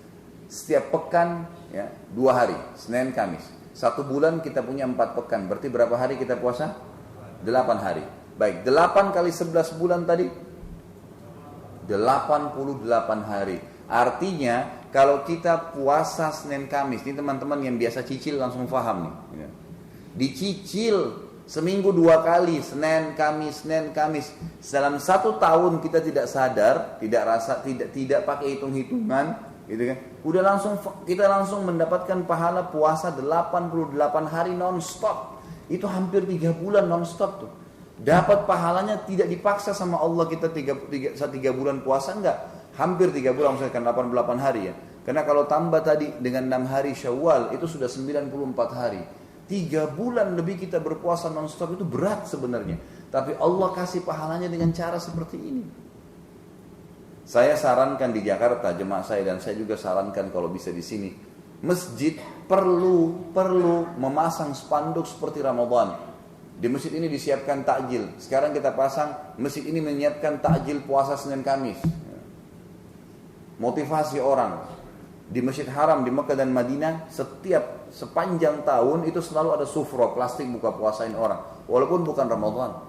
setiap pekan ya 2 hari, Senin Kamis. 1 bulan kita punya 4 pekan. Berarti berapa hari kita puasa? 8 hari. Baik, 8 kali 11 bulan tadi 88 hari. Artinya kalau kita puasa Senin Kamis, ini teman-teman yang biasa cicil langsung paham nih. Dicicil seminggu 2 kali, Senin Kamis. Dalam 1 tahun kita tidak sadar, tidak rasa, tidak pakai hitung-hitungan, gitu kan? Kita langsung mendapatkan pahala puasa 88 hari non-stop. Itu hampir 3 bulan non-stop tuh. Dapat pahalanya tidak dipaksa sama Allah kita 3 bulan puasa, enggak. Hampir 3 bulan, misalkan 88 hari ya. Karena kalau tambah tadi dengan 6 hari Syawal, itu sudah 94 hari. 3 bulan lebih kita berpuasa non-stop itu berat sebenarnya. Tapi Allah kasih pahalanya dengan cara seperti ini. Saya sarankan di Jakarta, jemaah saya dan saya juga sarankan kalau bisa di sini. Masjid perlu memasang spanduk seperti Ramadan. Di masjid ini disiapkan takjil. Sekarang kita pasang, masjid ini menyiapkan takjil puasa Senin Kamis. Motivasi orang. Di Masjid Haram di Mekah dan Madinah sepanjang tahun itu selalu ada sufro plastik buka puasain orang, walaupun bukan Ramadan.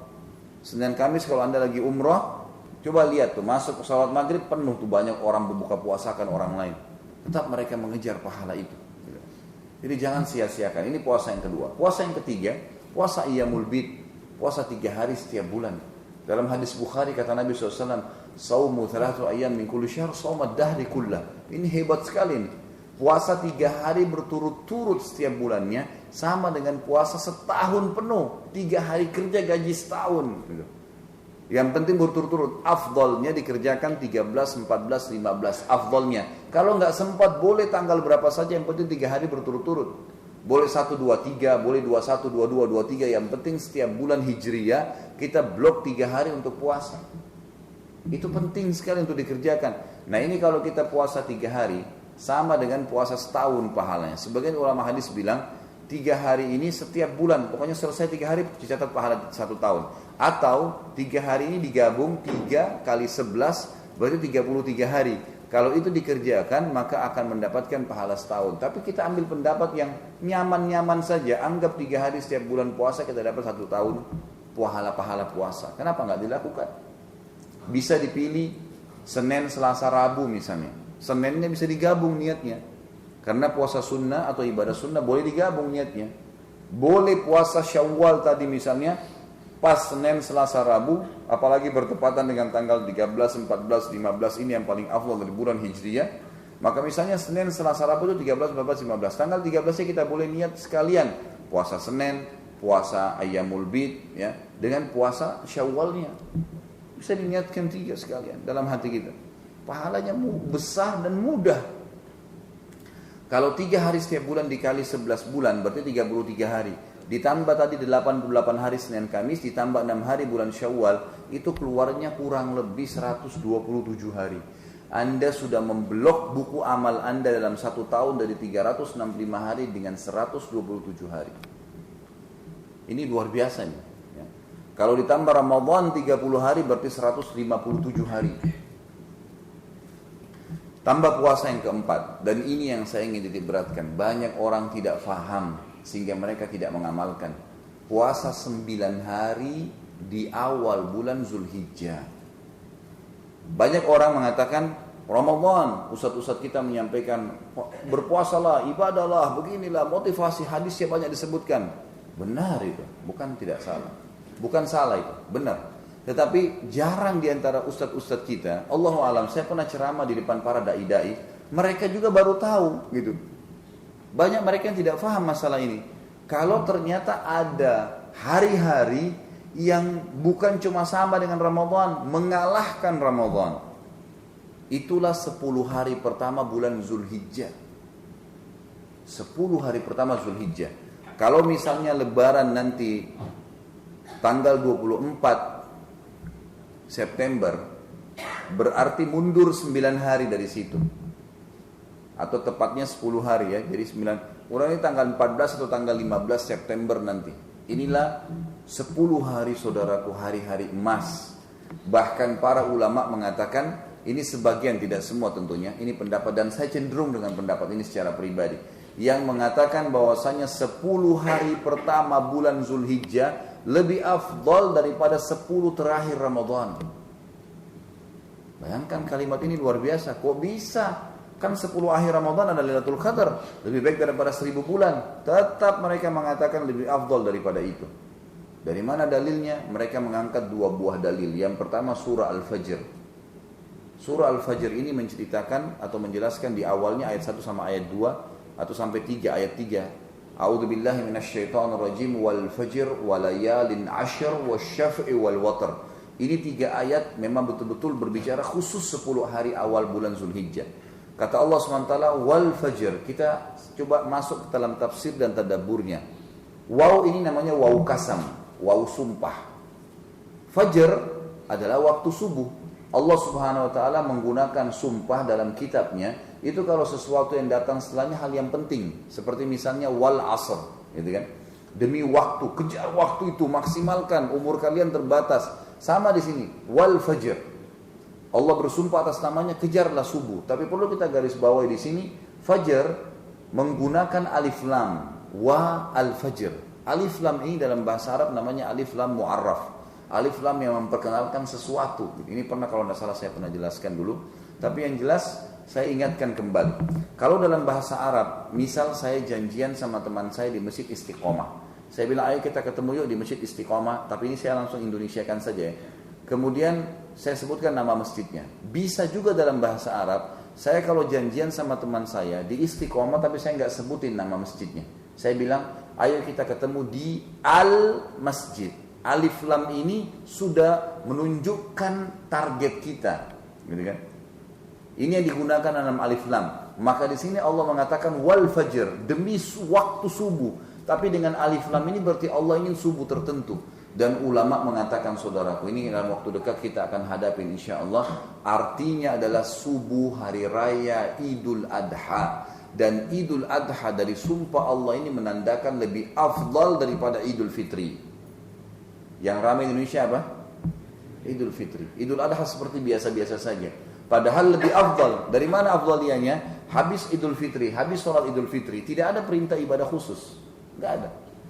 Senin Kamis kalau anda lagi umrah, coba lihat tuh masuk salat maghrib penuh tuh, banyak orang berbuka puasakan orang lain. Tetap mereka mengejar pahala itu. Jadi jangan sia-siakan. Ini puasa yang kedua. Puasa yang ketiga, puasa Iyamul Bid, puasa 3 hari setiap bulan. Dalam hadis Bukhari kata Nabi SAW, Saumu 3 ayyam min kulli syahr saumad dahri kullah. Ini hebat sekali nih. Puasa 3 hari berturut-turut setiap bulannya sama dengan puasa setahun penuh. 3 hari kerja gaji setahun. Yang penting berturut-turut. Afdolnya dikerjakan 13, 14, 15. Afdolnya. Kalau nggak sempat boleh tanggal berapa saja, yang penting 3 hari berturut-turut. boleh 1, 2, 3, boleh 21, 22, 23, yang penting setiap bulan Hijriyah kita blok 3 hari untuk puasa. Itu penting sekali untuk dikerjakan. Nah ini kalau kita puasa 3 hari, sama dengan puasa setahun pahalanya. Sebagian ulama hadis bilang, 3 hari ini setiap bulan, pokoknya selesai 3 hari dicatat pahala 1 tahun. Atau 3 hari ini digabung 3 kali 11, berarti 33 hari. Kalau itu dikerjakan maka akan mendapatkan pahala setahun. Tapi kita ambil pendapat yang nyaman-nyaman saja. Anggap 3 hari setiap bulan puasa kita dapat 1 tahun pahala-pahala puasa. Kenapa nggak dilakukan? Bisa dipilih Senin, Selasa, Rabu misalnya. Seninnya bisa digabung niatnya. Karena puasa sunnah atau ibadah sunnah boleh digabung niatnya. Boleh puasa Syawal tadi misalnya pas Senin, Selasa, Rabu, apalagi bertepatan dengan tanggal 13, 14, 15 ini yang paling afdal dari bulan Hijriyah. Maka misalnya Senin, Selasa, Rabu itu 13, 14, 15. Tanggal 13-nya kita boleh niat sekalian puasa Senin, puasa Ayyamul Bid ya, dengan puasa Syawalnya. Bisa diniatkan 3 sekalian dalam hati kita. Pahalanya besar dan mudah. Kalau 3 hari setiap bulan dikali 11 bulan berarti 33 hari. Ditambah tadi 88 hari Senin Kamis, ditambah 6 hari bulan Syawal, itu keluarnya kurang lebih 127 hari. Anda sudah memblok buku amal Anda dalam 1 tahun dari 365 hari dengan 127 hari. Ini luar biasa nih. Ya. Kalau ditambah Ramadan 30 hari berarti 157 hari. Tambah puasa yang keempat, dan ini yang saya ingin titik beratkan. Banyak orang tidak faham sehingga mereka tidak mengamalkan. Puasa 9 hari di awal bulan Zulhijjah. Banyak orang mengatakan Ramadan, ustadz-ustadz kita menyampaikan berpuasalah, ibadahlah, beginilah, motivasi, hadisnya banyak disebutkan. Benar itu, bukan tidak salah. Bukan salah itu, benar. Tetapi jarang diantara ustadz-ustadz kita, Allahu a'lam, saya pernah ceramah di depan para dai-dai, mereka juga baru tahu gitu. Banyak mereka yang tidak paham masalah ini. Kalau ternyata ada hari-hari yang bukan cuma sama dengan Ramadan, mengalahkan Ramadan. Itulah 10 hari pertama bulan Zulhijjah. 10 hari pertama Zulhijjah. Kalau misalnya lebaran nanti tanggal 24 September, berarti mundur 9 hari dari situ. Atau tepatnya 10 hari ya. Jadi 9, kurang ini tanggal 14 atau tanggal 15 September nanti. Inilah 10 hari saudaraku, hari-hari emas. Bahkan para ulama mengatakan, ini sebagian tidak semua tentunya, ini pendapat dan saya cenderung dengan pendapat ini secara pribadi, yang mengatakan bahwasanya 10 hari pertama bulan Zulhijjah lebih afdal daripada 10 terakhir Ramadan. Bayangkan kalimat ini luar biasa. Kok bisa? Kan 10 akhir Ramadan ada Lailatul Qadar, lebih baik daripada 1000 bulan. Tetap mereka mengatakan lebih afdal daripada itu. Dari mana dalilnya? Mereka mengangkat 2 buah dalil. Yang pertama surah Al-Fajr. Surah Al-Fajr ini menceritakan atau menjelaskan di awalnya ayat 1 sama ayat 2 atau sampai 3 ayat 3. A'udzu billahi minasyaitonir rajim wal fajr walayalin 'ashr wasyaf'i wal watr. Ini 3 ayat memang betul-betul berbicara khusus 10 hari awal bulan Zulhijjah. Kata Allah SWT wal fajr. Kita coba masuk ke dalam tafsir dan tadabburnya. Waw ini namanya waw kasam, waw sumpah. Fajr adalah waktu subuh. Allah Subhanahu wa taala menggunakan sumpah dalam kitabnya itu kalau sesuatu yang datang setelahnya hal yang penting, seperti misalnya wal asr, gitu kan? Demi waktu, kejar waktu itu, maksimalkan, umur kalian terbatas. Sama di sini, wal fajr. Allah bersumpah atas namanya, kejarlah subuh. Tapi perlu kita garis bawahi di sini, fajr menggunakan alif lam, wa al fajr. Alif lam ini dalam bahasa Arab namanya alif lam mu'arraf. Alif lam yang memperkenalkan sesuatu. Ini pernah kalau tidak salah saya pernah jelaskan dulu. Tapi yang jelas saya ingatkan kembali. Kalau dalam bahasa Arab, misal saya janjian sama teman saya di Masjid Istiqomah. Saya bilang ayo kita ketemu yuk di Masjid Istiqomah. Tapi ini saya langsung Indonesiakan saja ya. Kemudian saya sebutkan nama masjidnya. Bisa juga dalam bahasa Arab, saya kalau janjian sama teman saya di Istiqomah tapi saya nggak sebutin nama masjidnya. Saya bilang ayo kita ketemu di Al-Masjid. Alif lam ini sudah menunjukkan target kita, gitu kan? Ini yang digunakan dalam alif lam. Maka di sini Allah mengatakan wal fajr, demi waktu subuh. Tapi dengan alif lam ini berarti Allah ingin subuh tertentu. Dan ulama mengatakan, saudaraku, ini dalam waktu dekat kita akan hadapi insyaallah, artinya adalah subuh hari raya Idul Adha. Dan Idul Adha dari sumpah Allah ini menandakan lebih afdal daripada Idul Fitri. Yang ramai di Indonesia apa? Idul Fitri. Idul Adha seperti biasa-biasa saja. Padahal lebih afdal. Dari mana afdaliannya? Habis Idul Fitri, habis sholat Idul Fitri, tidak ada perintah ibadah khusus. Nggak ada.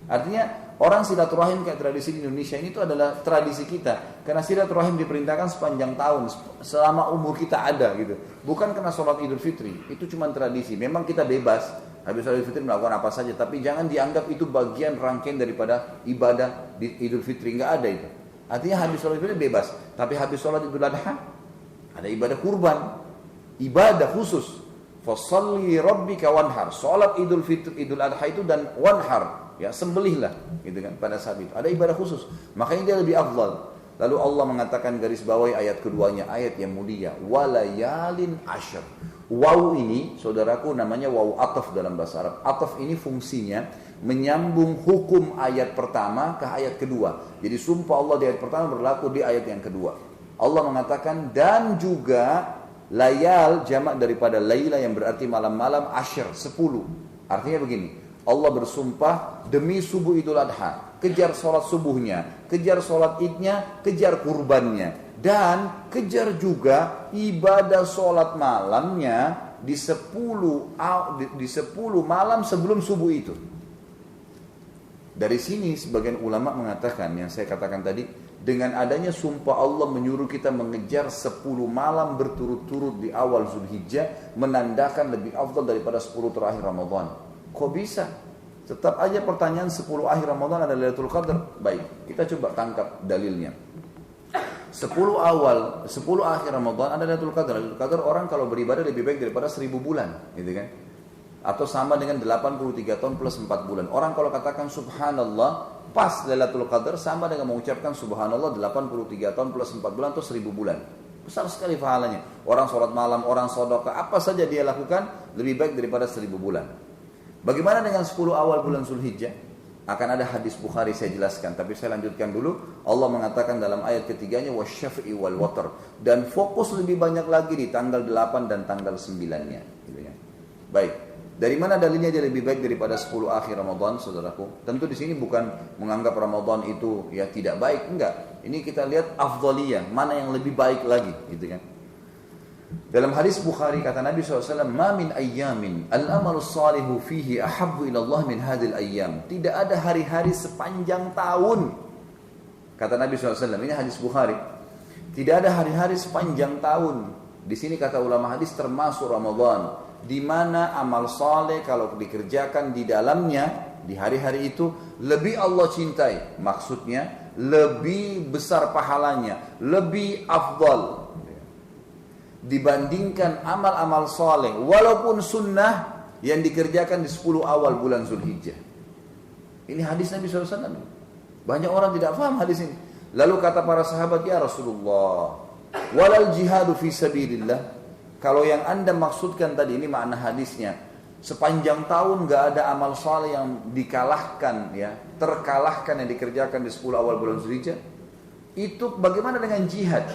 Artinya orang silaturahim kayak tradisi di Indonesia ini itu adalah tradisi kita. Karena silaturahim diperintahkan sepanjang tahun, selama umur kita ada gitu. Bukan karena sholat Idul Fitri, itu cuma tradisi. Memang kita bebas habis sholat Idul Fitri melakukan apa saja, tapi jangan dianggap itu bagian rangkaian daripada ibadah di Idul Fitri. Nggak ada itu. Artinya habis sholat Idul Fitri bebas, tapi habis sholat Idul Adha ada ibadah kurban, ibadah khusus. Fasalli rabbika wanhar. Salat Idul Fitri, Idul Adha itu dan wanhar, ya sembelihlah, gitu kan, pada saat itu. Ada ibadah khusus. Makanya dia lebih afdal. Lalu Allah mengatakan garis bawahi ayat keduanya, ayat yang mulia, walayalin ashr. Waw ini, saudaraku, namanya waw ataf dalam bahasa Arab. Ataf ini fungsinya menyambung hukum ayat pertama ke ayat kedua. Jadi sumpah Allah di ayat pertama berlaku di ayat yang kedua. Allah mengatakan dan juga layal jamak daripada laila yang berarti malam-malam, ashr 10. Artinya begini, Allah bersumpah demi subuh Idul Adha, kejar sholat subuhnya, kejar sholat idnya, kejar kurbannya, dan kejar juga ibadah sholat malamnya di 10 malam sebelum subuh itu. Dari sini sebagian ulama mengatakan, yang saya katakan tadi, dengan adanya sumpah Allah menyuruh kita mengejar 10 malam berturut-turut di awal Zulhijjah, menandakan lebih afdal daripada 10 terakhir Ramadan. Kok bisa? Tetap aja pertanyaan 10 akhir Ramadan ada Lailatul Qadar. Baik, kita coba tangkap dalilnya. 10 akhir Ramadan ada Lailatul Qadar. Lailatul Qadar orang kalau beribadah lebih baik daripada 1000 bulan, gitu kan? Atau sama dengan 83 tahun plus 4 bulan. Orang kalau katakan subhanallah pas Lailatul Qadar sama dengan mengucapkan subhanallah 83 tahun plus 4 bulan atau 1000 bulan. Besar sekali pahalanya. Orang sholat malam, orang sedekah, apa saja dia lakukan lebih baik daripada 1000 bulan. Bagaimana dengan 10 awal bulan Zulhijjah? Akan ada hadis Bukhari saya jelaskan, tapi saya lanjutkan dulu. Allah mengatakan dalam ayat ketiganya wasyaf'i wal watr, dan fokus lebih banyak lagi di tanggal 8 dan tanggal 9-nya, gitu ya. Baik. Dari mana dalilnya dia lebih baik daripada 10 akhir Ramadan, saudaraku? Tentu di sini bukan menganggap Ramadan itu ya tidak baik, enggak. Ini kita lihat afdaliyah, mana yang lebih baik lagi, gitu kan. Dalam hadis Bukhari kata Nabi SAW, "Ma min ayyamin al-amalu salihu fihi ahabbu ila Allah min hadhil ayyam." Tidak ada hari-hari sepanjang tahun. Kata Nabi SAW, ini hadis Bukhari. Tidak ada hari-hari sepanjang tahun. Di sini kata ulama hadis termasuk Ramadan, di mana amal saleh kalau dikerjakan di dalamnya di hari-hari itu lebih Allah cintai. Maksudnya lebih besar pahalanya, lebih afdal dibandingkan amal-amal saleh walaupun sunnah yang dikerjakan di 10 awal bulan Zulhijjah. Ini hadis Nabi SAW. Banyak orang tidak paham hadis ini. Lalu kata para sahabat, ya Rasulullah, walal jihadu fi sabilillah. Kalau yang anda maksudkan tadi, ini makna hadisnya, sepanjang tahun gak ada amal saleh yang dikalahkan, ya, terkalahkan yang dikerjakan di 10 awal bulan Zulhijjah. Itu bagaimana dengan jihad?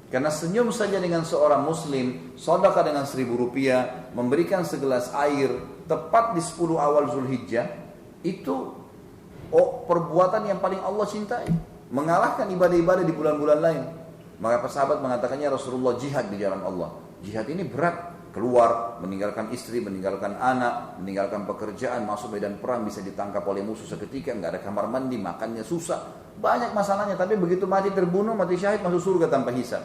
Karena senyum saja dengan seorang muslim, sedekah dengan 1000 rupiah, memberikan segelas air tepat di 10 awal Zulhijjah, itu perbuatan yang paling Allah cintai, mengalahkan ibadah-ibadah di bulan-bulan lain. Maka sahabat mengatakannya, Rasulullah, jihad di jalan Allah. Jihad ini berat, keluar, meninggalkan istri, meninggalkan anak, meninggalkan pekerjaan, masuk medan perang, bisa ditangkap oleh musuh seketika, nggak ada kamar mandi, makannya susah. Banyak masalahnya, tapi begitu mati terbunuh, mati syahid, masuk surga tanpa hisab.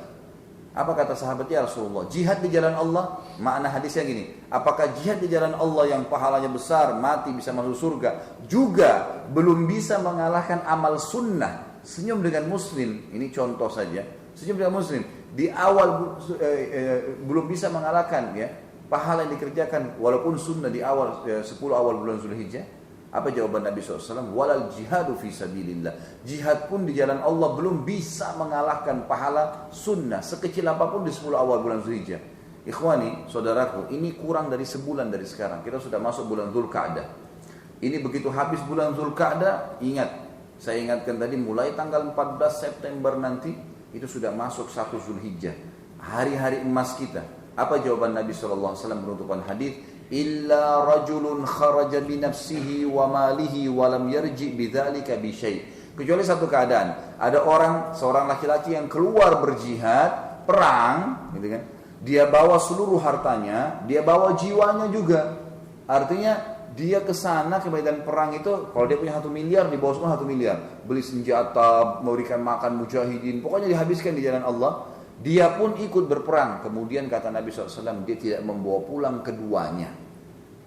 Apa kata sahabat, ya Rasulullah, jihad di jalan Allah, makna hadisnya gini, apakah jihad di jalan Allah yang pahalanya besar, mati bisa masuk surga, juga belum bisa mengalahkan amal sunnah, senyum dengan muslim, ini contoh saja, senyum dengan muslim, di awal belum bisa mengalahkan, ya, pahala yang dikerjakan, walaupun sunnah di awal 10 awal bulan Zulhijjah. Apa jawaban Nabi SAW? Walal jihadu fi sabilillah. Jihad pun di jalan Allah belum bisa mengalahkan pahala sunnah sekecil apapun di 10 awal bulan Zulhijjah. Ikhwani, saudaraku, ini kurang dari sebulan dari sekarang. Kita sudah masuk bulan Dzulqa'dah. Ini begitu habis bulan Dzulqa'dah, ingat, saya ingatkan tadi mulai tanggal 14 September nanti itu sudah masuk 1 Zulhijjah. Hari-hari emas kita. Apa jawaban Nabi SAW menutupan hadis? Illa rajulun kharaja bi nafsihi wa malihi wa lam yarji bidzalika bi syai'. Kecuali satu keadaan, ada seorang laki-laki yang keluar berjihad, perang, gitu kan? Dia bawa seluruh hartanya, dia bawa jiwanya juga. Artinya dia ke sana ke medan perang itu, kalau dia punya 1 miliar, dibawa semua 1 miliar. Beli senjata, memberikan makan mujahidin, pokoknya dihabiskan di jalan Allah. Dia pun ikut berperang. Kemudian kata Nabi SAW, dia tidak membawa pulang keduanya.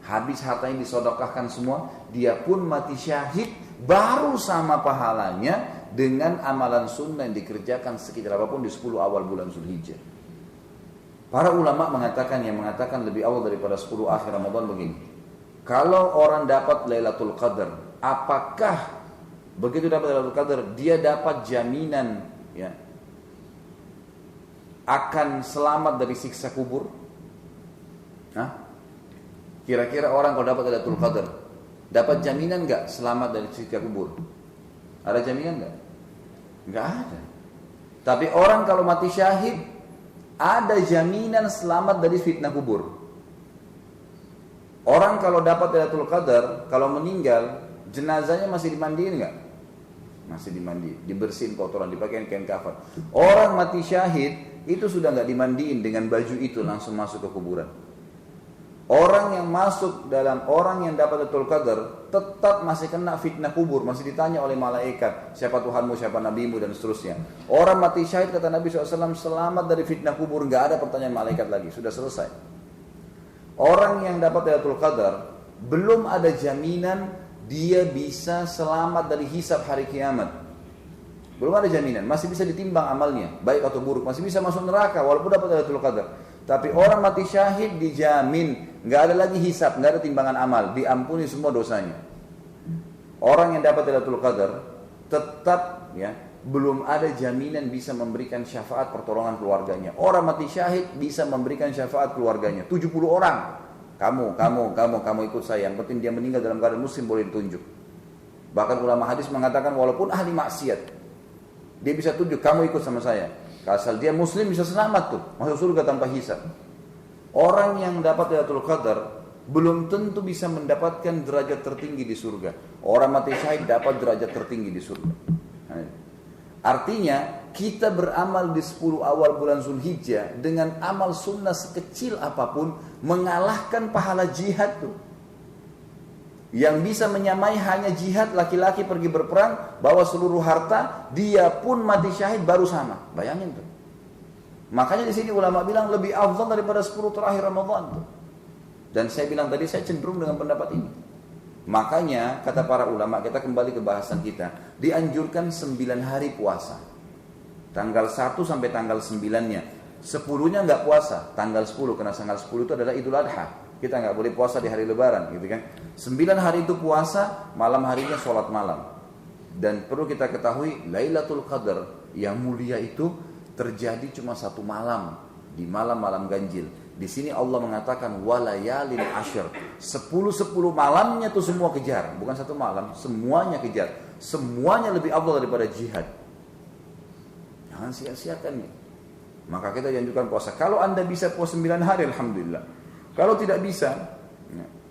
Habis hartanya disodokahkan semua, dia pun mati syahid, baru sama pahalanya dengan amalan sunnah yang dikerjakan sekitar apapun di 10 awal bulan Zulhijjah. Para ulama yang mengatakan lebih awal daripada 10 akhir Ramadan begini. Kalau orang dapat Lailatul Qadar, apakah begitu dapat Lailatul Qadar dia dapat jaminan ya akan selamat dari siksa kubur? Hah? Kira-kira orang kalau dapat Lailatul Qadar dapat jaminan enggak selamat dari siksa kubur? Ada jaminan enggak? Enggak ada. Tapi orang kalau mati syahid ada jaminan selamat dari fitnah kubur. Orang kalau dapat Lailatul Qadar, kalau meninggal, jenazahnya masih dimandiin enggak? Masih dimandiin, dibersihin kotoran, dipakai kain kafan. Orang mati syahid itu sudah enggak dimandiin dengan baju itu, langsung masuk ke kuburan. Orang yang masuk dalam orang yang dapat Lailatul Qadar tetap masih kena fitnah kubur, masih ditanya oleh malaikat siapa Tuhanmu, siapa nabimu dan seterusnya. Orang mati syahid kata Nabi SAW selamat dari fitnah kubur, nggak ada pertanyaan malaikat lagi, sudah selesai. Orang yang dapat Lailatul Qadar belum ada jaminan dia bisa selamat dari hisab hari kiamat. Belum ada jaminan, masih bisa ditimbang amalnya, baik atau buruk, masih bisa masuk neraka walaupun dapat Lailatul Qadar. Tapi orang mati syahid dijamin nggak ada lagi hisab, nggak ada timbangan amal, diampuni semua dosanya. Orang yang dapat Lailatul Qadar tetap ya belum ada jaminan bisa memberikan syafaat pertolongan keluarganya. Orang mati syahid bisa memberikan syafaat keluarganya. 70 orang, kamu ikut saya. Yang penting dia meninggal dalam keadaan muslim boleh ditunjuk. Bahkan ulama hadis mengatakan walaupun ahli maksiat, dia bisa tunjuk kamu ikut sama saya. Asal dia muslim bisa selamat tuh, masuk surga tanpa hisab. Orang yang dapat Lailatul Qadar belum tentu bisa mendapatkan derajat tertinggi di surga. Orang mati syahid dapat derajat tertinggi di surga. Artinya kita beramal di 10 awal bulan Zulhijjah dengan amal sunnah sekecil apapun mengalahkan pahala jihad tuh. Yang bisa menyamai hanya jihad, laki-laki pergi berperang, bawa seluruh harta, dia pun mati syahid baru sama. Bayangin tuh. Makanya di sini ulama bilang lebih afdal daripada 10 terakhir Ramadan tuh. Dan saya bilang tadi saya cenderung dengan pendapat ini. Makanya kata para ulama, kita kembali ke bahasan kita, dianjurkan 9 hari puasa. Tanggal 1 sampai tanggal 9-nya. 10-nya enggak puasa, tanggal 10 karena tanggal 10 itu adalah Idul Adha. Kita nggak boleh puasa di hari Lebaran, gitu kan? 9 hari itu puasa, malam harinya sholat malam. Dan perlu kita ketahui, Lailatul Qadar yang mulia itu terjadi cuma 1 malam, di malam-malam ganjil. Di sini Allah mengatakan walayalin asyr, 10 malamnya itu semua kejar, bukan 1 malam, semuanya kejar, semuanya lebih afdal daripada jihad. Jangan sia-siakan nih. Maka kita dianjurkan puasa. Kalau Anda bisa puasa 9 hari, alhamdulillah. Kalau tidak bisa,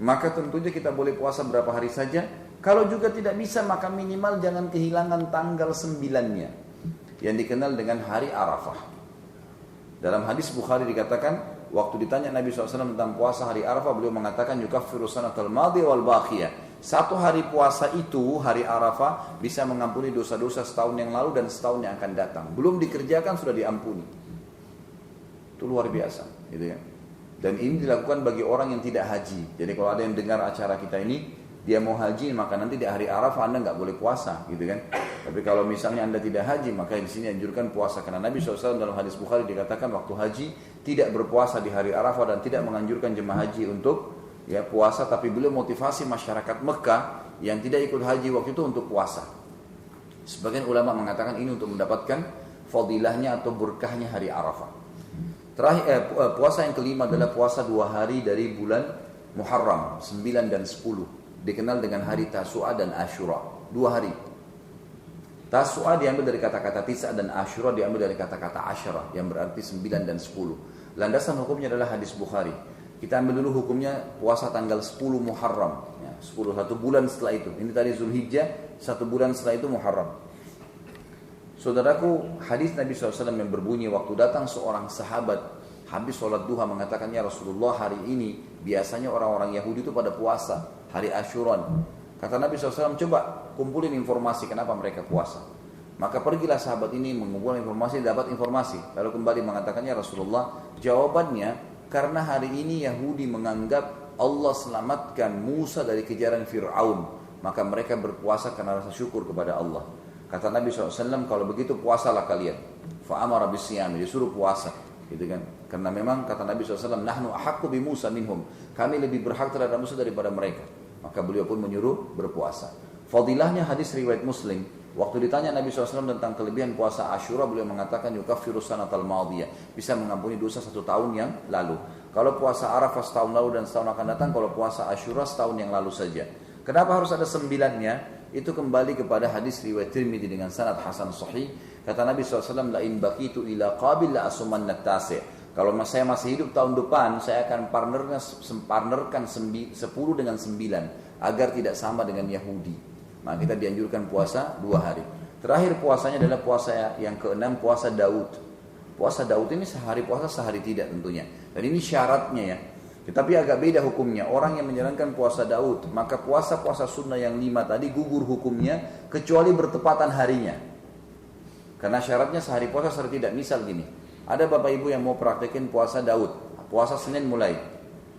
maka tentunya kita boleh puasa berapa hari saja. Kalau juga tidak bisa, maka minimal jangan kehilangan tanggal 9-nya, yang dikenal dengan hari Arafah. Dalam hadis Bukhari dikatakan, waktu ditanya Nabi SAW tentang puasa hari Arafah, beliau mengatakan yukaffiru sanatal madhi wal baqiyah. 1 hari puasa itu, hari Arafah, bisa mengampuni dosa-dosa setahun yang lalu dan setahun yang akan datang. Belum dikerjakan sudah diampuni. Itu luar biasa, gitu ya. Dan ini dilakukan bagi orang yang tidak haji. Jadi kalau ada yang dengar acara kita ini, dia mau haji, maka nanti di hari Arafah Anda nggak boleh puasa, gitu kan? Tapi kalau misalnya Anda tidak haji, maka di sini anjurkan puasa. Karena Nabi SAW dalam hadis Bukhari dikatakan waktu haji tidak berpuasa di hari Arafah dan tidak menganjurkan jemaah haji untuk ya puasa. Tapi beliau motivasi masyarakat Mekah yang tidak ikut haji waktu itu untuk puasa. Sebagian ulama mengatakan ini untuk mendapatkan fadilahnya atau berkahnya hari Arafah. Puasa yang kelima adalah puasa 2 hari dari bulan Muharram, 9 dan 10. Dikenal dengan hari Tasu'a dan Ashura. 2 hari. Tasu'a diambil dari kata-kata Tis'a dan Ashura diambil dari kata-kata Asyara yang berarti 9 dan 10. Landasan hukumnya adalah hadis Bukhari. Kita ambil dulu hukumnya puasa tanggal 10 Muharram. Ya, 10, 1 bulan setelah itu. Ini tadi Zulhijjah, 1 bulan setelah itu Muharram. Saudaraku, hadis Nabi SAW yang berbunyi waktu datang seorang sahabat habis sholat duha mengatakan, ya Rasulullah, hari ini biasanya orang-orang Yahudi itu pada puasa, hari Asyura. Kata Nabi SAW, coba kumpulin informasi kenapa mereka puasa. Maka pergilah sahabat ini mengumpulkan informasi, dapat informasi. Lalu kembali mengatakan, ya Rasulullah, jawabannya karena hari ini Yahudi menganggap Allah selamatkan Musa dari kejaran Fir'aun. Maka mereka berpuasa karena rasa syukur kepada Allah. Kata Nabi SAW, kalau begitu puasalah kalian. Fa'amara bisiyami, disuruh puasa. Gitu kan? Karena memang kata Nabi SAW, nahnu ahaqqu bi Musa minhum. Kami lebih berhak terhadap Musa daripada mereka. Maka beliau pun menyuruh berpuasa. Fadilahnya hadis riwayat Muslim. Waktu ditanya Nabi SAW tentang kelebihan puasa Ashura, beliau mengatakan yukaffiru sanatal madiyah. Bisa mengampuni dosa 1 tahun yang lalu. Kalau puasa Arafah setahun lalu dan setahun akan datang, kalau puasa Ashura setahun yang lalu saja. Kenapa harus ada 9-nya? Itu kembali kepada hadis riwayat Tirmidzi dengan sanad hasan sahih. Kata Nabi SAW, la in baqitu ila qabil la asumanna tasi'. Kalau saya masih hidup tahun depan, saya akan partnerkan 10 dengan 9 agar tidak sama dengan Yahudi. Maka kita dianjurkan puasa 2 hari. Terakhir puasanya adalah puasa yang ke-6, puasa Daud. Puasa Daud ini sehari puasa sehari tidak tentunya. Dan ini syaratnya ya. Tetapi agak beda hukumnya. Orang yang menjalankan puasa Daud, maka puasa-puasa sunnah yang 5 tadi gugur hukumnya kecuali bertepatan harinya. Karena syaratnya sehari puasa sehari tidak. Misal gini, ada bapak ibu yang mau praktekin puasa Daud, puasa Senin mulai.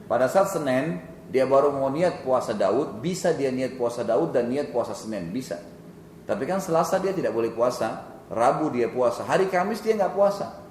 Pada saat Senin dia baru mau niat puasa Daud, bisa dia niat puasa Daud dan niat puasa Senin, bisa. Tapi kan Selasa dia tidak boleh puasa, Rabu dia puasa, hari Kamis dia nggak puasa.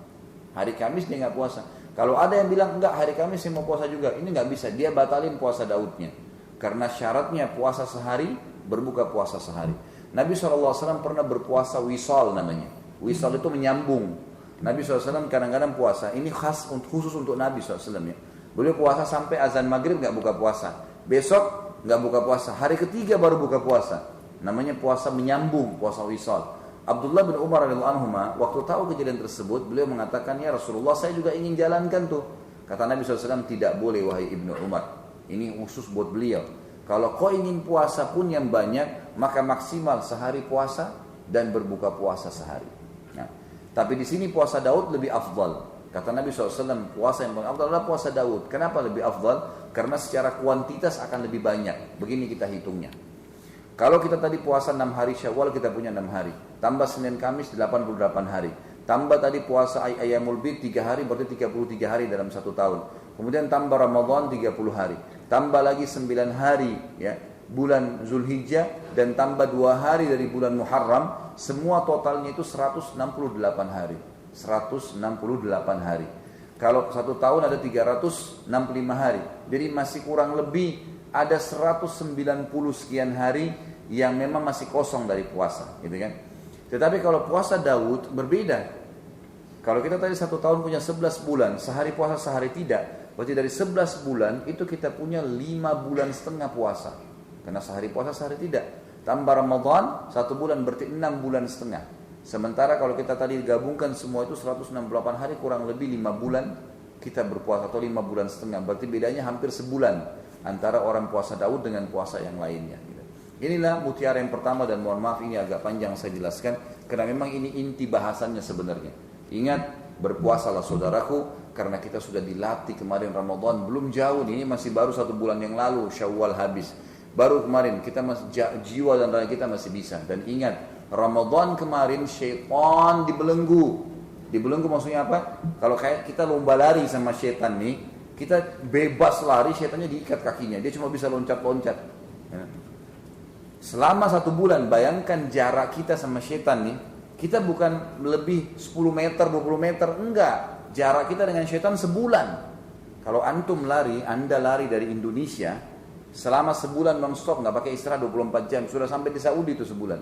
Hari Kamis dia nggak puasa. Kalau ada yang bilang enggak, hari Kamis saya mau puasa juga, ini nggak bisa, dia batalin puasa Daudnya. Karena syaratnya puasa sehari, berbuka puasa sehari. Nabi SAW pernah berpuasa wisal namanya. Wisal itu menyambung. Nabi SAW kadang-kadang puasa, ini khusus untuk Nabi SAW ya. Beliau puasa sampai azan maghrib nggak buka puasa. Besok nggak buka puasa, hari ketiga baru buka puasa. Namanya puasa menyambung, puasa wisal. Abdullah bin Umar radhiyallahu anhu waktu tahu kejadian tersebut, beliau mengatakan, ya Rasulullah, saya juga ingin jalankan tuh. Kata Nabi SAW, tidak boleh wahai Ibnu Umar. Ini khusus buat beliau. Kalau kau ingin puasa pun yang banyak, maka maksimal sehari puasa dan berbuka puasa sehari. Nah, tapi di sini puasa Daud lebih afdal. Kata Nabi SAW, puasa yang paling afdal adalah puasa Daud. Kenapa lebih afdal? Karena secara kuantitas akan lebih banyak. Begini kita hitungnya. Kalau kita tadi puasa 6 hari Syawal, kita punya 6 hari. Tambah Senin Kamis 88 hari. Tambah tadi puasa Ayyamul Bid 3 hari, berarti 33 hari dalam 1 tahun. Kemudian tambah Ramadan 30 hari. Tambah lagi 9 hari ya, bulan Zulhijjah, dan tambah 2 hari dari bulan Muharram. Semua totalnya itu 168 hari. 168 hari. Kalau 1 tahun ada 365 hari. Jadi masih kurang lebih ada 190 sekian hari yang memang masih kosong dari puasa, gitu kan? Tetapi kalau puasa Daud berbeda. Kalau kita tadi 1 tahun punya 11 bulan, sehari puasa sehari tidak, berarti dari 11 bulan itu kita punya 5 bulan setengah puasa. Karena sehari puasa sehari tidak. Tambah Ramadan 1 bulan berarti 6 bulan setengah. Sementara kalau kita tadi gabungkan semua itu 168 hari, kurang lebih 5 bulan kita berpuasa atau 5 bulan setengah. Berarti bedanya hampir sebulan antara orang puasa Daud dengan puasa yang lainnya. Inilah mutiara yang pertama, dan mohon maaf ini agak panjang saya jelaskan karena memang ini inti bahasannya sebenarnya. Ingat, berpuasalah saudaraku, karena kita sudah dilatih kemarin Ramadan, belum jauh nih, ini masih baru 1 bulan yang lalu Syawal habis. Baru kemarin kita masih jiwa dan raga kita masih bisa. Dan ingat, Ramadan kemarin syaitan dibelenggu. Dibelenggu maksudnya apa? Kalau kayak kita lomba lari sama syaitan nih, kita bebas lari, syaitannya diikat kakinya, dia cuma bisa loncat-loncat. Selama 1 bulan, bayangkan jarak kita sama syaitan nih, kita bukan lebih 10 meter, 20 meter, enggak. Jarak kita dengan syaitan sebulan. Kalau antum lari, anda lari dari Indonesia, selama sebulan non-stop, nggak pakai istirahat 24 jam, sudah sampai di Saudi itu sebulan.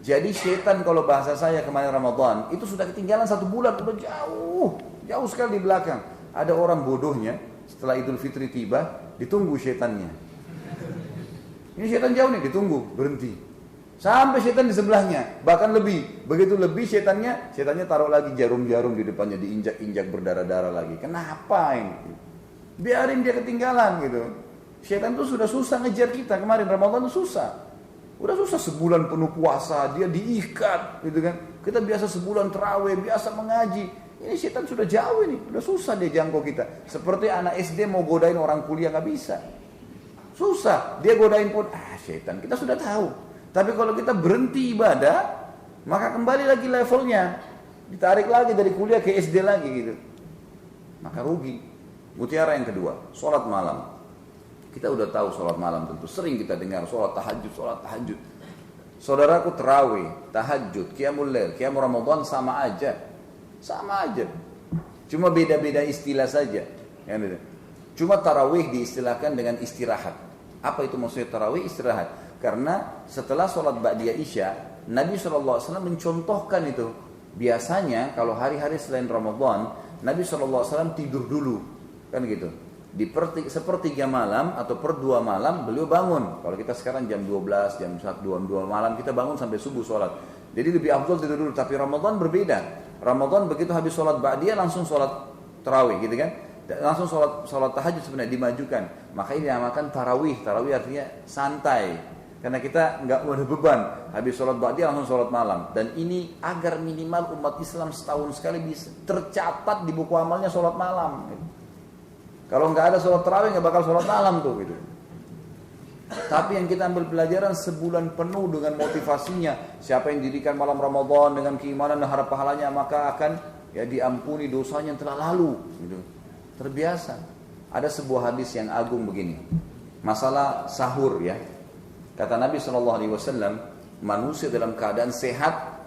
Jadi setan kalau bahasa saya kemarin Ramadan itu sudah ketinggalan 1 bulan, udah jauh sekali di belakang. Ada orang bodohnya setelah Idul Fitri tiba ditunggu setannya. Ini setan jauh nih, ditunggu, berhenti. Sampai setan di sebelahnya, bahkan lebih. Begitu lebih setannya taruh lagi jarum-jarum di depannya, diinjak-injak berdarah-darah lagi. Kenapa ini? Biarin dia ketinggalan gitu. Setan itu sudah susah ngejar kita kemarin Ramadan itu susah. Udah susah sebulan penuh puasa, dia diikat gitu kan. Kita biasa sebulan terawih, biasa mengaji. Ini setan sudah jauh ini, udah susah dia jangkau kita. Seperti anak SD mau godain orang kuliah gak bisa. Susah, dia godain pun, setan kita sudah tahu. Tapi kalau kita berhenti ibadah, maka kembali lagi levelnya. Ditarik lagi dari kuliah ke SD lagi gitu. Maka rugi. Mutiara yang kedua, sholat malam. Kita udah tahu sholat malam tentu, sering kita dengar sholat tahajud. Saudaraku terawih, tahajud, qiyamul lail, qiyamul Ramadan sama aja. Cuma beda-beda istilah saja. Cuma tarawih diistilahkan dengan istirahat. Apa itu maksudnya tarawih istirahat? Karena setelah sholat ba'diyah isya, Nabi SAW mencontohkan itu. Biasanya kalau hari-hari selain Ramadan, Nabi SAW tidur dulu, kan gitu. Di sepertiga malam atau per 2 malam beliau bangun. Kalau kita sekarang jam 12, jam 1, 2 malam kita bangun sampai subuh sholat. Jadi lebih afdal tidur dulu. Tapi Ramadan berbeda. Ramadan begitu habis sholat ba'diyah langsung sholat tarawih gitu kan. Langsung sholat tahajud sebenarnya dimajukan. Maka ini dinamakan tarawih. Tarawih artinya santai. Karena kita nggak ada beban. Habis sholat ba'diyah langsung sholat malam. Dan ini agar minimal umat Islam setahun sekali bisa tercatat di buku amalnya sholat malam. Kalau nggak ada sholat tarawih nggak bakal sholat malam tuh gitu. Tapi yang kita ambil pelajaran sebulan penuh dengan motivasinya. Siapa yang dirikan malam Ramadan dengan keimanan dan harap pahalanya maka akan ya diampuni dosanya yang telah lalu. Gitu. Terbiasa. Ada sebuah hadis yang agung begini. Masalah sahur ya. Kata Nabi SAW, manusia dalam keadaan sehat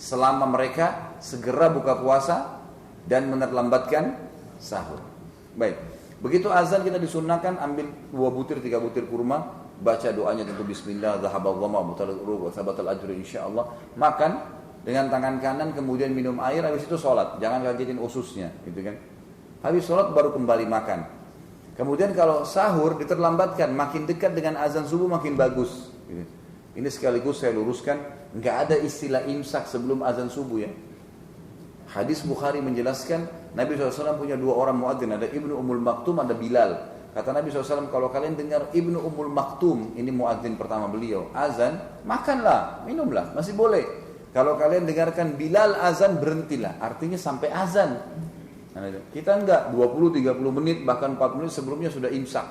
selama mereka segera buka puasa dan menerlambatkan sahur. Baik, begitu azan kita disunnahkan ambil 2 butir 3 butir kurma, baca doanya tentu bismillah, zahabal dhama wa thabatal ajru insyaallah. Makan dengan tangan kanan kemudian minum air, habis itu sholat. Jangan kagetin ususnya, gitu kan. Habis sholat baru kembali makan. Kemudian kalau sahur diterlambatkan, makin dekat dengan azan subuh makin bagus. Gitu. Ini sekaligus saya luruskan, nggak ada istilah imsak sebelum azan subuh ya. Hadis Bukhari menjelaskan Nabi SAW punya 2 orang muadzin, ada Ibnu Ummul Maktum, ada Bilal. Kata Nabi SAW, kalau kalian dengar Ibnu Ummul Maktum, ini muadzin pertama beliau, azan, makanlah, minumlah, masih boleh. Kalau kalian dengarkan Bilal azan, berhentilah, artinya sampai azan. Kita enggak, 20-30 menit, bahkan 4 menit sebelumnya sudah imsak.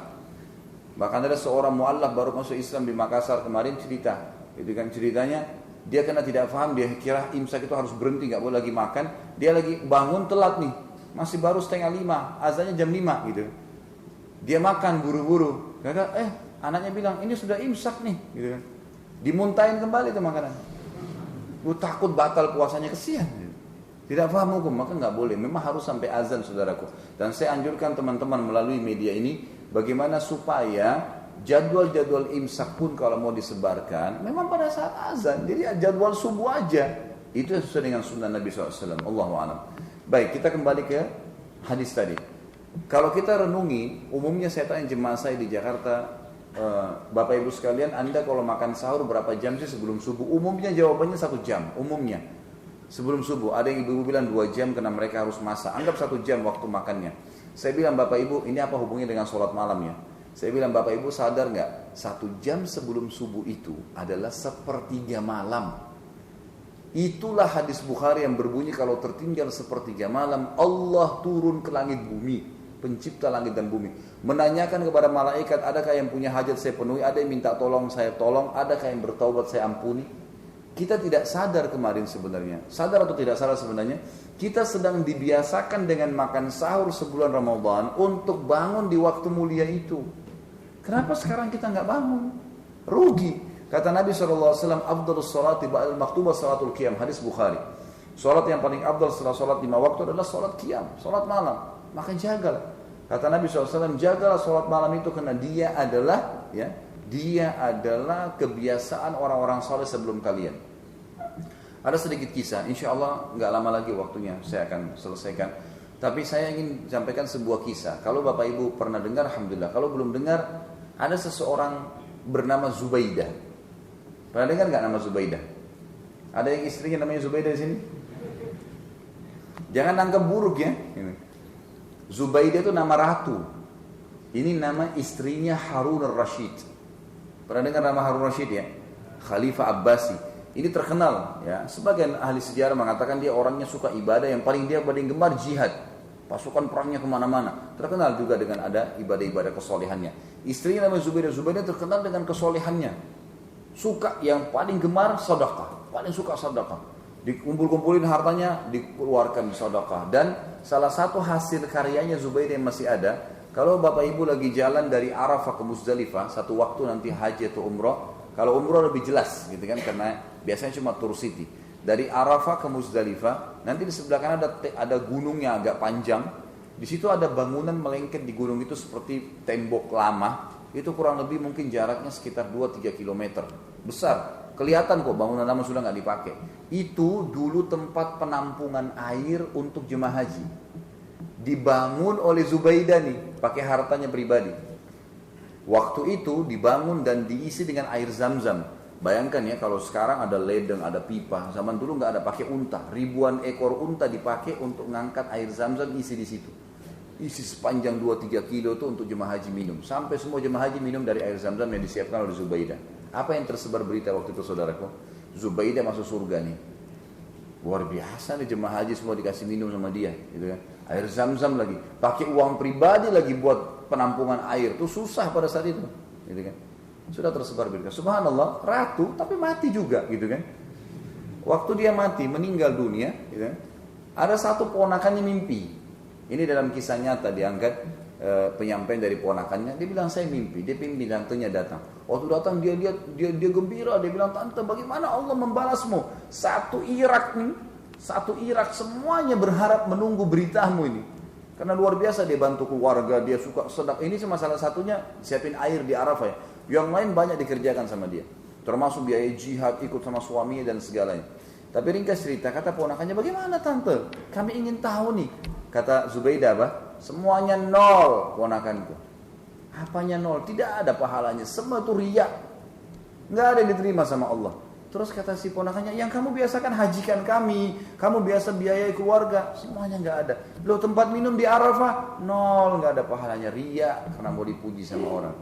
Bahkan ada seorang mu'allaf baru masuk Islam di Makassar kemarin cerita. Itu kan ceritanya, dia karena tidak paham, dia kira imsak itu harus berhenti, enggak boleh lagi makan. Dia lagi bangun telat nih, masih baru 4:30, azannya jam 5 gitu. Dia makan buru-buru. Anaknya bilang, ini sudah imsak nih, gitu kan. Dimuntahin kembali itu makanan. Lu takut batal puasanya, kesian. Tidak paham hukum, maka nggak boleh. Memang harus sampai azan, saudaraku. Dan saya anjurkan teman-teman melalui media ini, bagaimana supaya jadwal-jadwal imsak pun kalau mau disebarkan, memang pada saat azan. Jadi jadwal subuh aja. Itu sesuai dengan sunnah Nabi SAW. Allahu a'lam. Baik, kita kembali ke hadis tadi. Kalau kita renungi, umumnya saya tanya jemaah saya di Jakarta, Bapak Ibu sekalian, Anda kalau makan sahur berapa jam sih sebelum subuh? Umumnya jawabannya 1 jam, umumnya. Sebelum subuh, ada yang ibu-ibu bilang 2 jam karena mereka harus masak. Anggap 1 jam waktu makannya. Saya bilang, Bapak Ibu, ini apa hubungannya dengan sholat malamnya? Saya bilang, Bapak Ibu sadar nggak? 1 jam sebelum subuh itu adalah 1/3 malam. Itulah hadis Bukhari yang berbunyi kalau tertinggal 1/3 malam, Allah turun ke langit bumi, pencipta langit dan bumi, menanyakan kepada malaikat, adakah yang punya hajat saya penuhi, ada yang minta tolong saya tolong, adakah yang bertaubat saya ampuni. Kita tidak sadar kemarin sebenarnya, sadar atau tidak sadar sebenarnya, kita sedang dibiasakan dengan makan sahur sebulan Ramadan untuk bangun di waktu mulia itu. Kenapa sekarang kita nggak bangun? Rugi. Kata Nabi SAW, afdalus salati ba'dal maktubah salatul qiyam, hadis Bukhari. Salat yang paling afdal setelah salat 5 waktu adalah salat qiyam, salat malam. Maka jagalah. Kata Nabi SAW, jagalah salat malam itu karena dia adalah ya Dia adalah kebiasaan orang-orang soleh sebelum kalian. Ada sedikit kisah, insya Allah nggak lama lagi waktunya saya akan selesaikan. Tapi saya ingin sampaikan sebuah kisah. Kalau Bapak Ibu pernah dengar, alhamdulillah. Kalau belum dengar, ada seseorang bernama Zubaidah. Pernah dengar nggak nama Zubaidah? Ada yang istrinya namanya Zubaidah di sini? Jangan anggap buruk ya. Zubaidah itu nama ratu. Ini nama istrinya Harun al-Rashid. Pernah dengar nama Harun al-Rashid ya? Khalifah Abbasi. Ini terkenal ya. Sebagian ahli sejarah mengatakan dia orangnya suka ibadah, yang paling gemar jihad. Pasukan perangnya kemana-mana. Terkenal juga dengan ada ibadah-ibadah kesolehannya. Istrinya namanya Zubaidah. Zubaidah terkenal dengan kesolehannya. Suka yang paling gemar sedekah. Paling suka sedekah. Dikumpul-kumpulin hartanya, dikeluarkan sedekah. Dan salah satu hasil karyanya Zubaidah yang masih ada, kalau Bapak Ibu lagi jalan dari Arafah ke Muzdalifah, satu waktu nanti haji atau umrah, kalau umrah lebih jelas gitu kan, karena biasanya cuma tour city. Dari Arafah ke Muzdalifah, nanti di sebelah kanan ada gunung yang agak panjang. Di situ ada bangunan melengket di gunung itu seperti tembok lama. Itu kurang lebih mungkin jaraknya sekitar 2-3 km. Besar. Kelihatan kok bangunan lama sudah nggak dipakai. Itu dulu tempat penampungan air untuk jemaah haji. Dibangun oleh Zubaidah nih, pakai hartanya pribadi. Waktu itu dibangun dan diisi dengan air Zam-Zam. Bayangkan ya, kalau sekarang ada ledeng, ada pipa. Zaman dulu nggak ada, pakai unta. Ribuan ekor unta dipakai untuk mengangkat air Zam-Zam, isi di situ. Isi sepanjang 2-3 kilo itu untuk jemaah haji minum. Sampai semua jemaah haji minum dari air Zam-Zam yang disiapkan oleh Zubaidah. Apa yang tersebar berita waktu itu saudaraku? Zubaidah masuk surga nih. Luar biasa nih, jemaah haji semua dikasih minum sama dia, gitu kan. Air Zam-Zam lagi, pakai uang pribadi lagi buat penampungan air. Itu susah pada saat itu, gitu kan. Sudah tersebar berita. Subhanallah, ratu tapi mati juga, gitu kan. Waktu dia mati, meninggal dunia, gitu kan. Ada satu ponakannya mimpi. Ini dalam kisah nyata diangkat penyampaian dari ponakannya. Dia bilang saya mimpi. Dia mimpi tantenya datang. Waktu datang dia gembira. Dia bilang, tante bagaimana Allah membalasmu? Satu Irak semuanya berharap menunggu beritamu ini. Karena luar biasa dia bantu keluarga, dia suka sedekah. Ini cuma salah satunya siapin air di Arafah ya. Yang lain banyak dikerjakan sama dia. Termasuk biaya jihad, ikut sama suaminya dan segalanya. Tapi ringkas cerita, kata ponakannya, bagaimana tante? Kami ingin tahu nih. Kata Zubaidah apa? Semuanya nol ponakanku. Apanya nol? Tidak ada pahalanya. Semua itu riya. Nggak ada yang diterima sama Allah. Terus kata si ponakannya, yang kamu biasakan hajikan kami. Kamu biasa biayai keluarga. Semuanya nggak ada. Loh, tempat minum di Arafah? Nol, nggak ada pahalanya. Riya, karena mau dipuji sama orang.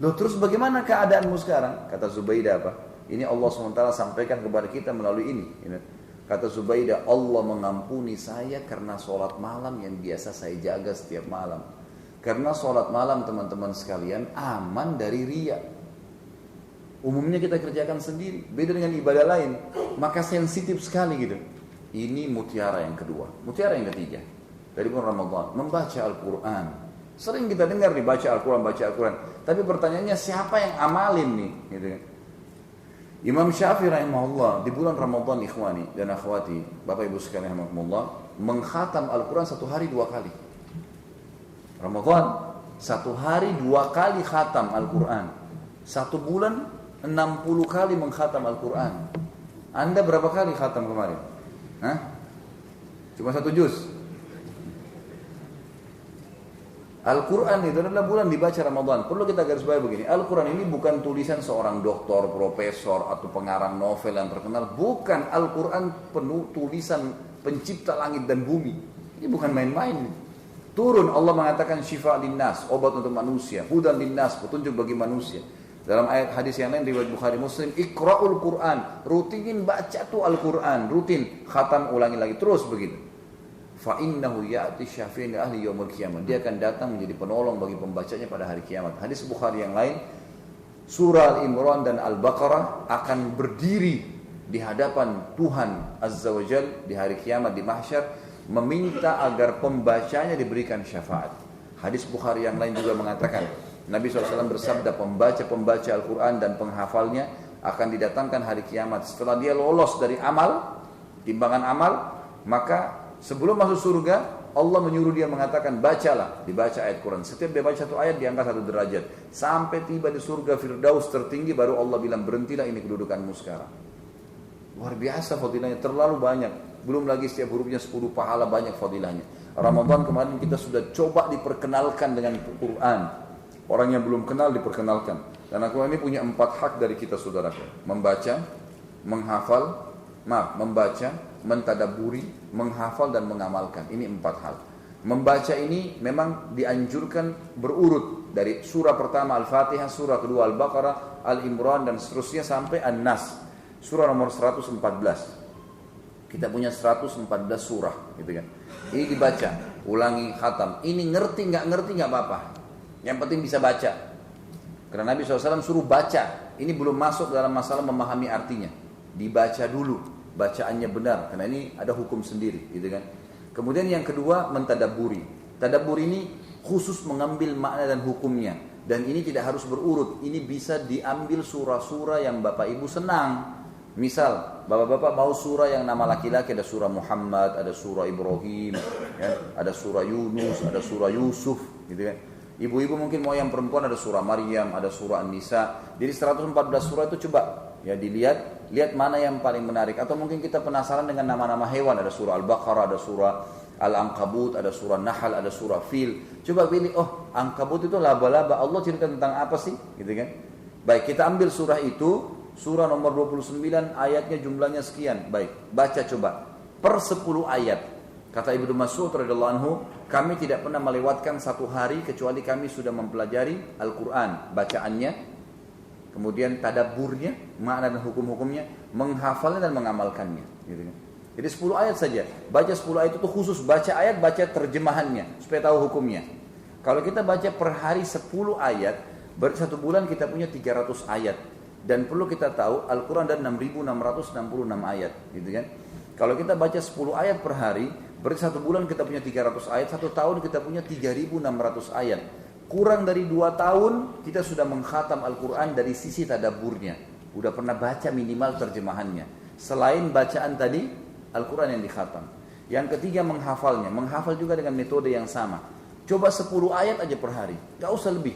Loh, terus bagaimana keadaanmu sekarang? Kata Zubaidah apa? Ini Allah SWT sampaikan kepada kita melalui ini. Kata Zubaidah, Allah mengampuni saya karena sholat malam yang biasa saya jaga setiap malam. Karena sholat malam teman-teman sekalian aman dari riya. Umumnya kita kerjakan sendiri, beda dengan ibadah lain. Maka sensitif sekali gitu. Ini mutiara yang kedua. Mutiara yang ketiga, dari bulan Ramadan, membaca Al-Quran. Sering kita dengar dibaca Al-Quran, baca Al-Quran. Tapi pertanyaannya siapa yang amalin nih? Gitu. Imam Syafi'i rahimahullah di bulan Ramadan, ikhwani dan akhwati, Bapak Ibu sekalian rahimahullah, mengkhatam Al-Quran 1 hari 2 kali. Ramadan 1 hari 2 kali khatam Al-Quran. 1 bulan 60 kali mengkhatam Al-Quran. Anda berapa kali khatam kemarin? Hah? Cuma 1 juz. Al-Quran itu adalah bulan dibaca Ramadan. Perlu kita garis bawahi begini. Al-Quran ini bukan tulisan seorang doktor, profesor, atau pengarang novel yang terkenal. Bukan. Al-Quran penuh tulisan pencipta langit dan bumi. Ini bukan main-main. Turun, Allah mengatakan syifa linnas, obat untuk manusia. Hudan linnas, petunjuk bagi manusia. Dalam ayat hadis yang lain riwayat Bukhari Muslim, Iqra'ul Quran. Rutinin baca tuh Al-Quran. Rutin. Khatam ulangi lagi. Terus begitu. Fa'innahu ya'ti syafi'in ahli yaumil qiyamah. Dia akan datang menjadi penolong bagi pembacanya pada hari kiamat. Hadis Bukhari yang lain, surah Al-Imran dan Al-Baqarah akan berdiri di hadapan Tuhan Azza wa Jal di hari kiamat di mahsyar, meminta agar pembacanya diberikan syafaat. Hadis Bukhari yang lain juga mengatakan, Nabi SAW bersabda, pembaca Al-Quran dan penghafalnya akan didatangkan hari kiamat. Setelah dia lolos dari amal, timbangan amal, maka sebelum masuk surga, Allah menyuruh dia mengatakan bacalah, dibaca ayat Quran. Setiap dia baca satu ayat diangkat satu derajat. Sampai tiba di surga Firdaus tertinggi baru Allah bilang berhentilah ini kedudukanmu sekarang. Luar biasa fadilahnya, terlalu banyak. Belum lagi setiap hurufnya 10 pahala, banyak fadilahnya. Ramadan kemarin kita sudah coba diperkenalkan dengan Quran. Orang yang belum kenal diperkenalkan. Dan Al-Quran ini punya 4 hak dari kita saudaraku. Membaca, menghafal, membaca, mentadaburi, menghafal dan mengamalkan. Ini 4 hal. Membaca ini memang dianjurkan berurut dari surah pertama Al-Fatihah, surah kedua Al-Baqarah, Al-Imran dan seterusnya sampai An-Nas. Surah nomor 114. Kita punya 114 surah, gitu kan. Ini dibaca, ulangi, khatam. Ini ngerti nggak apa-apa. Yang penting bisa baca. Karena Nabi SAW suruh baca. Ini belum masuk dalam masalah memahami artinya. Dibaca dulu, bacaannya benar. Karena ini ada hukum sendiri, gitu kan. Kemudian yang kedua, mentadaburi. Tadabbur ini khusus mengambil makna dan hukumnya. Dan ini tidak harus berurut. Ini bisa diambil surah-surah yang Bapak Ibu senang. Misal, bapak-bapak mau surah yang nama laki-laki, ada surah Muhammad, ada surah Ibrahim, ya, ada surah Yunus, ada surah Yusuf, gitu kan. Ibu-ibu mungkin mau yang perempuan, ada surah Maryam, ada surah An-Nisa. Jadi 114 surah itu coba ya dilihat, lihat mana yang paling menarik. Atau mungkin kita penasaran dengan nama-nama hewan, ada surah Al-Baqarah, ada surah Al-Ankabut, ada surah Nahl, ada surah Fil. Coba pilih, oh Ankabut itu laba-laba, Allah cerita tentang apa sih, gitu kan. Baik, kita ambil surah itu. Surah nomor 29 ayatnya jumlahnya sekian. Baik, baca coba. Per 10 ayat. Kata Ibnu Mas'ud radhiyallahu anhu, kami tidak pernah melewatkan satu hari kecuali kami sudah mempelajari Al-Quran. Bacaannya, kemudian tadabburnya, makna dan hukum-hukumnya, menghafalnya dan mengamalkannya. Gitu kan. Jadi 10 ayat saja. Baca 10 ayat itu khusus baca ayat, baca terjemahannya. Supaya tahu hukumnya. Kalau kita baca per hari 10 ayat, berarti 1 bulan kita punya 300 ayat. Dan perlu kita tahu Al-Quran ada 6.666 ayat, gitu kan? Kalau kita baca 10 ayat per hari, berarti 1 bulan kita punya 300 ayat, 1 tahun kita punya 3.600 ayat. Kurang dari 2 tahun kita sudah mengkhatam Al-Quran dari sisi tadabburnya. Udah pernah baca minimal terjemahannya. Selain bacaan tadi, Al-Quran yang dikhatam. Yang ketiga menghafalnya. Menghafal juga dengan metode yang sama. Coba 10 ayat aja per hari, gak usah lebih.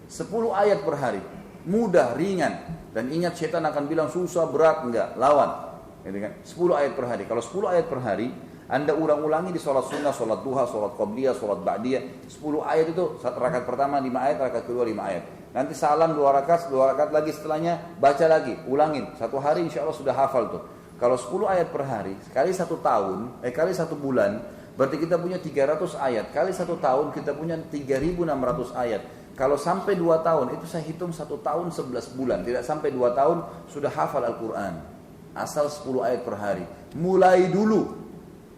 10 ayat per hari. Mudah, ringan. Dan ingat setan akan bilang susah, berat, enggak, lawan. Gitu kan? 10 ayat per hari. Kalau 10 ayat per hari, Anda ulang-ulangi di sholat sunnah, sholat duha, sholat qabliyah, sholat ba'diyah. 10 ayat itu, rakaat pertama 5 ayat, rakaat kedua 5 ayat. Nanti salam 2 rakaat lagi setelahnya, baca lagi, ulangin. 1 hari insya Allah sudah hafal tuh. Kalau 10 ayat per hari, kali 1 tahun, kali 1 bulan, berarti kita punya 300 ayat. Kali 1 tahun kita punya 3.600 ayat. Kalau sampai 2 tahun, itu saya hitung 1 tahun 11 bulan. Tidak sampai 2 tahun, sudah hafal Al-Quran. Asal 10 ayat per hari. Mulai dulu.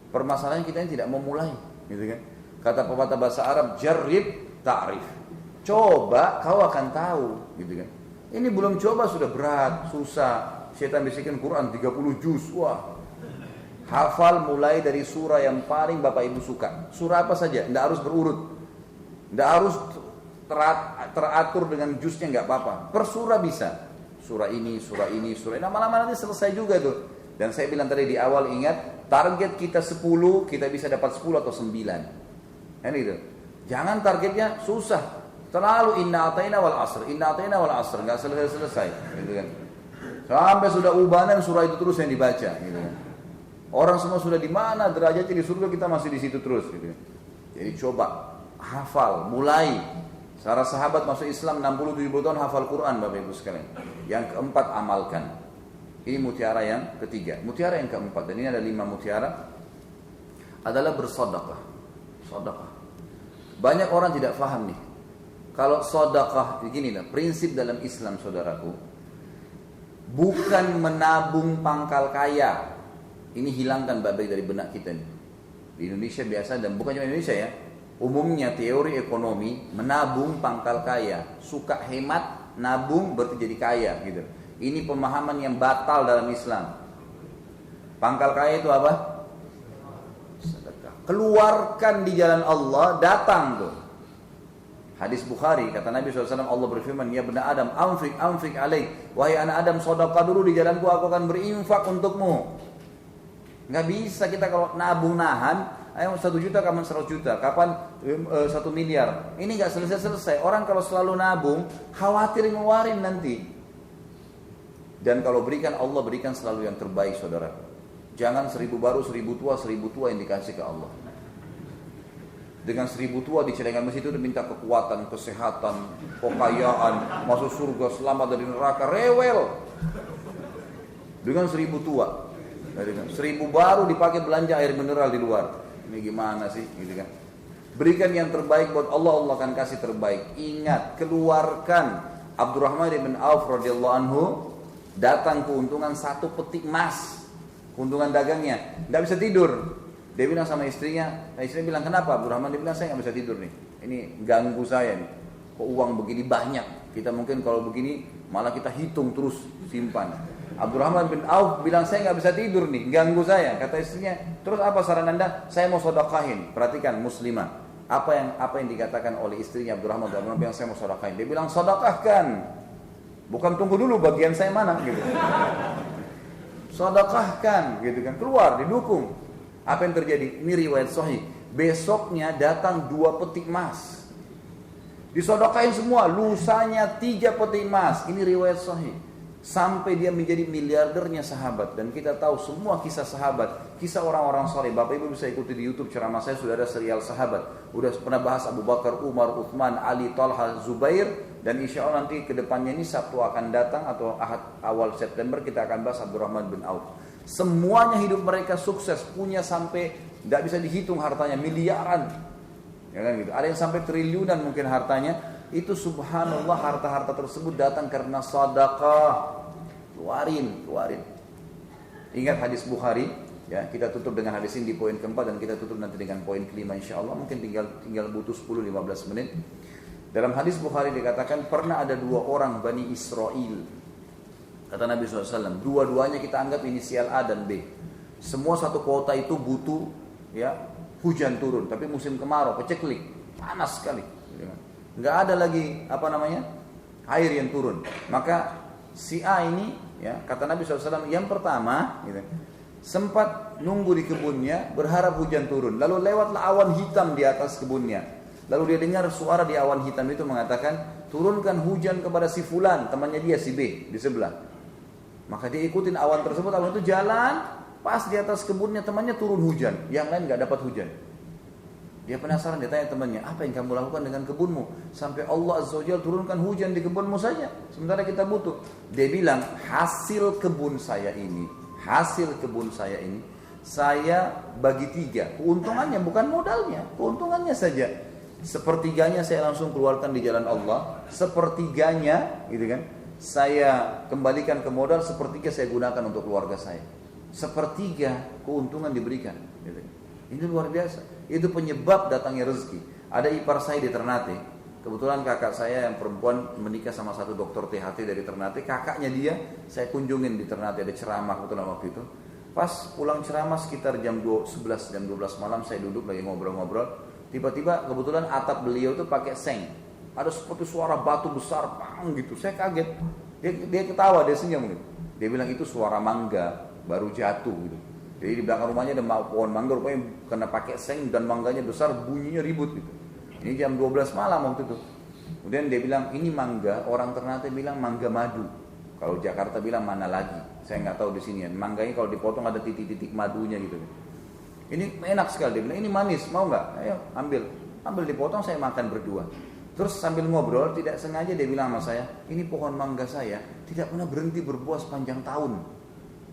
Permasalahan kita ini tidak mau mulai. Gitu kan? Kata pepatah bahasa Arab, jarrib ta'rif. Coba, kau akan tahu. Gitu kan? Ini belum coba sudah berat, susah. Syaitan bisikin Quran 30 juz. Wah. Hafal mulai dari surah yang paling Bapak Ibu suka. Surah apa saja, tidak harus berurut. Tidak harus teratur dengan juznya, nggak apa-apa. Per surah bisa. Surah ini, surah ini, surah ini. Lama-lama nanti selesai juga tuh. Dan saya bilang tadi di awal, ingat, target kita 10, kita bisa dapat 10 atau 9. Kan gitu. Jangan targetnya susah. Terlalu inna ata'ina wal asr, nggak selesai-selesai. Gitu kan. Sampai sudah ubanan surah itu terus yang dibaca. Gitu kan. Orang semua sudah di mana derajatnya di surga, kita masih di situ terus. Gitu kan. Jadi coba hafal, mulai. Para sahabat masuk Islam 60-70 tahun hafal Quran, Bapak Ibu sekalian. Yang keempat, amalkan. Ini mutiara yang ketiga. Mutiara yang keempat, dan ini ada 5 mutiara, adalah bersedekah. Sedekah. Banyak orang tidak paham nih. Kalau sedekah, begini lah, prinsip dalam Islam saudaraku, bukan menabung pangkal kaya. Ini hilangkan baik dari benak kita nih. Di Indonesia biasa, dan bukan cuma Indonesia ya. Umumnya teori ekonomi menabung pangkal kaya, suka hemat, nabung berarti jadi kaya gitu. Ini pemahaman yang batal dalam Islam. Pangkal kaya itu apa? Sedekah. Keluarkan di jalan Allah, datang tuh. Hadis Bukhari, kata Nabi SAW, Allah berfirman, ya bena Adam, amfik alaik. Wahai anak Adam, sedekah dulu di jalanku, aku akan berinfak untukmu. Nggak bisa kita kalau nabung nahan, Ayo 1 juta, kapan 100 juta, kapan 1 miliar. Ini nggak selesai-selesai. Orang kalau selalu nabung, khawatir ngeluarin nanti. Dan kalau berikan, Allah berikan selalu yang terbaik, saudara. Jangan 1000 baru, 1000 tua, 1000 tua yang dikasih ke Allah. Dengan 1000 tua di celengan masjid itu minta kekuatan, kesehatan, kekayaan, masuk surga, selamat dari neraka, rewel. Dengan 1000 tua, 1000 baru dipakai belanja air mineral di luar. Ini gimana sih, gitu kan? Berikan yang terbaik buat Allah, Allah akan kasih terbaik. Ingat, keluarkan. Abdurrahman bin Auf radhiyallahu anhu datang keuntungan 1 peti emas, keuntungan dagangnya, nggak bisa tidur. Dia bilang sama istrinya, bilang, kenapa Abdurrahman? Dia bilang, saya nggak bisa tidur nih, ini ganggu saya nih. Kok uang begini banyak? Kita mungkin kalau begini malah kita hitung terus simpan. Abdurrahman bin Auf bilang, saya nggak bisa tidur nih, ganggu saya. Kata istrinya, terus apa saran Anda? Saya mau sedekahin. Perhatikan muslimah, apa yang dikatakan oleh istrinya Abdurrahman bilang, saya mau sedekahin. Dia bilang, sedekahkan, bukan tunggu dulu bagian saya mana gitu. Sedekahkan gitu kan, keluar didukung. Apa yang terjadi? Ini riwayat sahih. Besoknya datang 2 peti emas, disodakain semua. Lusanya 3 peti emas. Ini riwayat sahih. Sampai dia menjadi miliardernya sahabat. Dan kita tahu semua kisah sahabat, kisah orang-orang saleh. Bapak Ibu bisa ikuti di YouTube ceramah saya, sudah ada serial sahabat. Udah pernah bahas Abu Bakar, Umar, Uthman, Ali, Talha, Zubair. Dan insya Allah nanti kedepannya ini Sabtu akan datang atau awal September kita akan bahas Abdurrahman bin Auf. Semuanya hidup mereka sukses, punya sampai tidak bisa dihitung hartanya, miliaran, ya kan gitu. Ada yang sampai triliunan mungkin hartanya. Itu subhanallah, harta-harta tersebut datang karena sedekah. Keluarin. Ingat hadis Bukhari, ya. Kita tutup dengan hadis ini di poin keempat dan kita tutup nanti dengan poin kelima insya Allah. Mungkin tinggal butuh 10-15 menit. Dalam hadis Bukhari dikatakan pernah ada 2 orang Bani Israel. Kata Nabi SAW, dua-duanya kita anggap inisial A dan B. Semua satu kota itu butuh ya hujan turun, tapi musim kemarau, peceklik, panas sekali. Nggak ada lagi air yang turun. Maka si A ini, ya kata Nabi SAW, yang pertama, gitu, sempat nunggu di kebunnya, berharap hujan turun. Lalu lewatlah awan hitam di atas kebunnya. Lalu dia dengar suara di awan hitam itu mengatakan, turunkan hujan kepada si fulan, temannya dia si B di sebelah. Maka dia ikutin awan tersebut, awan itu jalan, pas di atas kebunnya temannya turun hujan, yang lain nggak dapat hujan. Dia penasaran, dia tanya temannya, apa yang kamu lakukan dengan kebunmu? Sampai Allah Azza wa Jalla turunkan hujan di kebunmu saja, sementara kita butuh. Dia bilang, hasil kebun saya ini, saya bagi 3. Keuntungannya bukan modalnya, keuntungannya saja. Sepertiganya saya langsung keluarkan di jalan Allah, sepertiganya, gitu kan, saya kembalikan ke modal, sepertiga saya gunakan untuk keluarga saya. Sepertiga keuntungan diberikan. Ini luar biasa. Itu penyebab datangnya rezeki. Ada ipar saya di Ternate. Kebetulan kakak saya yang perempuan menikah sama satu dokter THT dari Ternate. Kakaknya dia saya kunjungin di Ternate, ada ceramah kebetulan waktu itu. Pas pulang ceramah sekitar jam 11 jam 12 malam, saya duduk lagi ngobrol-ngobrol. Tiba-tiba kebetulan atap beliau itu pakai seng. Ada seperti suara batu besar, pang gitu. Saya kaget. Dia ketawa, dia senyum gitu. Dia bilang itu suara mangga baru jatuh gitu. Jadi di belakang rumahnya ada pohon mangga, rupanya kena pakai seng dan mangganya besar, bunyinya ribut gitu. Ini jam 12 malam waktu itu. Kemudian dia bilang ini mangga, orang Ternate bilang mangga madu. Kalau Jakarta bilang mana lagi? Saya nggak tahu di sini. Mangganya kalau dipotong ada titik-titik madunya gitu. Ini enak sekali. Dia bilang ini manis, mau nggak? Ayo ambil dipotong, saya makan berdua. Terus sambil ngobrol, tidak sengaja dia bilang sama saya, ini pohon mangga saya tidak pernah berhenti berbuah sepanjang tahun.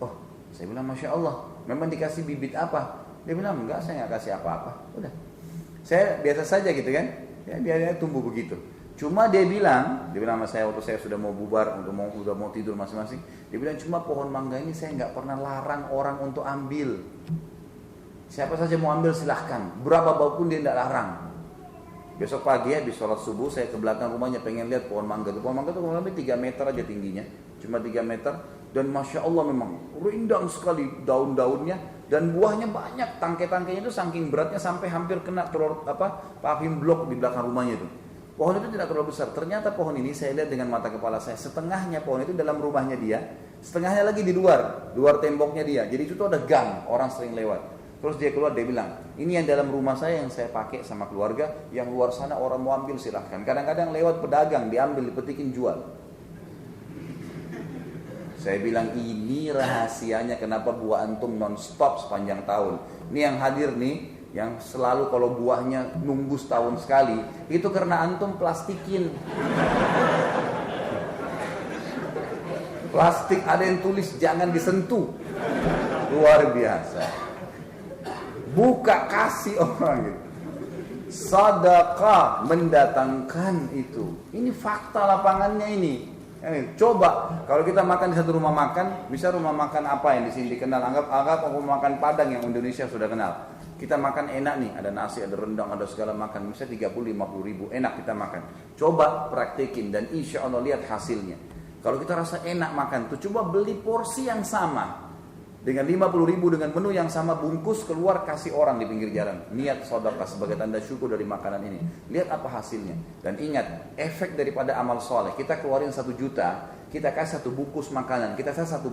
Oh, saya bilang Masya Allah, memang dikasih bibit apa? Dia bilang enggak, saya nggak kasih apa-apa. Udah, saya biasa saja gitu kan, ya dia tumbuh begitu. Cuma dia bilang sama saya waktu saya sudah mau bubar, udah mau tidur masing-masing. Dia bilang cuma pohon mangga ini saya nggak pernah larang orang untuk ambil. Siapa saja mau ambil silahkan, berapa bau pun dia tidak larang. Besok pagi habis sholat subuh saya ke belakang rumahnya pengen lihat pohon mangga itu. Pohon mangga itu kurang lebih 3 meter aja tingginya, cuma 3 meter. Dan Masya Allah memang rindang sekali daun-daunnya dan buahnya banyak. Tangkai-tangkainya itu saking beratnya sampai hampir kena paving blok di belakang rumahnya itu. Pohon itu tidak terlalu besar. Ternyata pohon ini saya lihat dengan mata kepala saya, setengahnya pohon itu dalam rumahnya dia, setengahnya lagi di luar temboknya dia. Jadi itu tuh ada gang, orang sering lewat. Terus dia keluar, dia bilang, ini yang dalam rumah saya yang saya pakai sama keluarga, yang luar sana orang mau ambil silahkan. Kadang-kadang lewat pedagang, diambil, dipetikin, jual. Saya bilang, ini rahasianya kenapa buah antum non-stop sepanjang tahun. Ini yang hadir nih, yang selalu kalau buahnya nunggu setahun sekali, itu karena antum plastikin. Plastik ada yang tulis jangan disentuh. Luar biasa. Buka kasih orang gitu. Sedekah mendatangkan itu. Ini fakta lapangannya ini. Coba kalau kita makan di satu rumah makan, bisa rumah makan apa yang di sini dikenal? Anggap aku makan Padang yang Indonesia sudah kenal. Kita makan enak nih, ada nasi, ada rendang, ada segala makan. Misalnya 30-50 ribu, enak kita makan. Coba praktekin dan insya Allah lihat hasilnya. Kalau kita rasa enak makan tuh, coba beli porsi yang sama. Dengan 50 ribu dengan menu yang sama, bungkus keluar kasih orang di pinggir jalan. Niat sedekah sebagai tanda syukur dari makanan ini. Lihat apa hasilnya. Dan ingat, efek daripada amal soleh. Kita keluarin 1 juta, kita kasih 1 bungkus makanan, kita kasih satu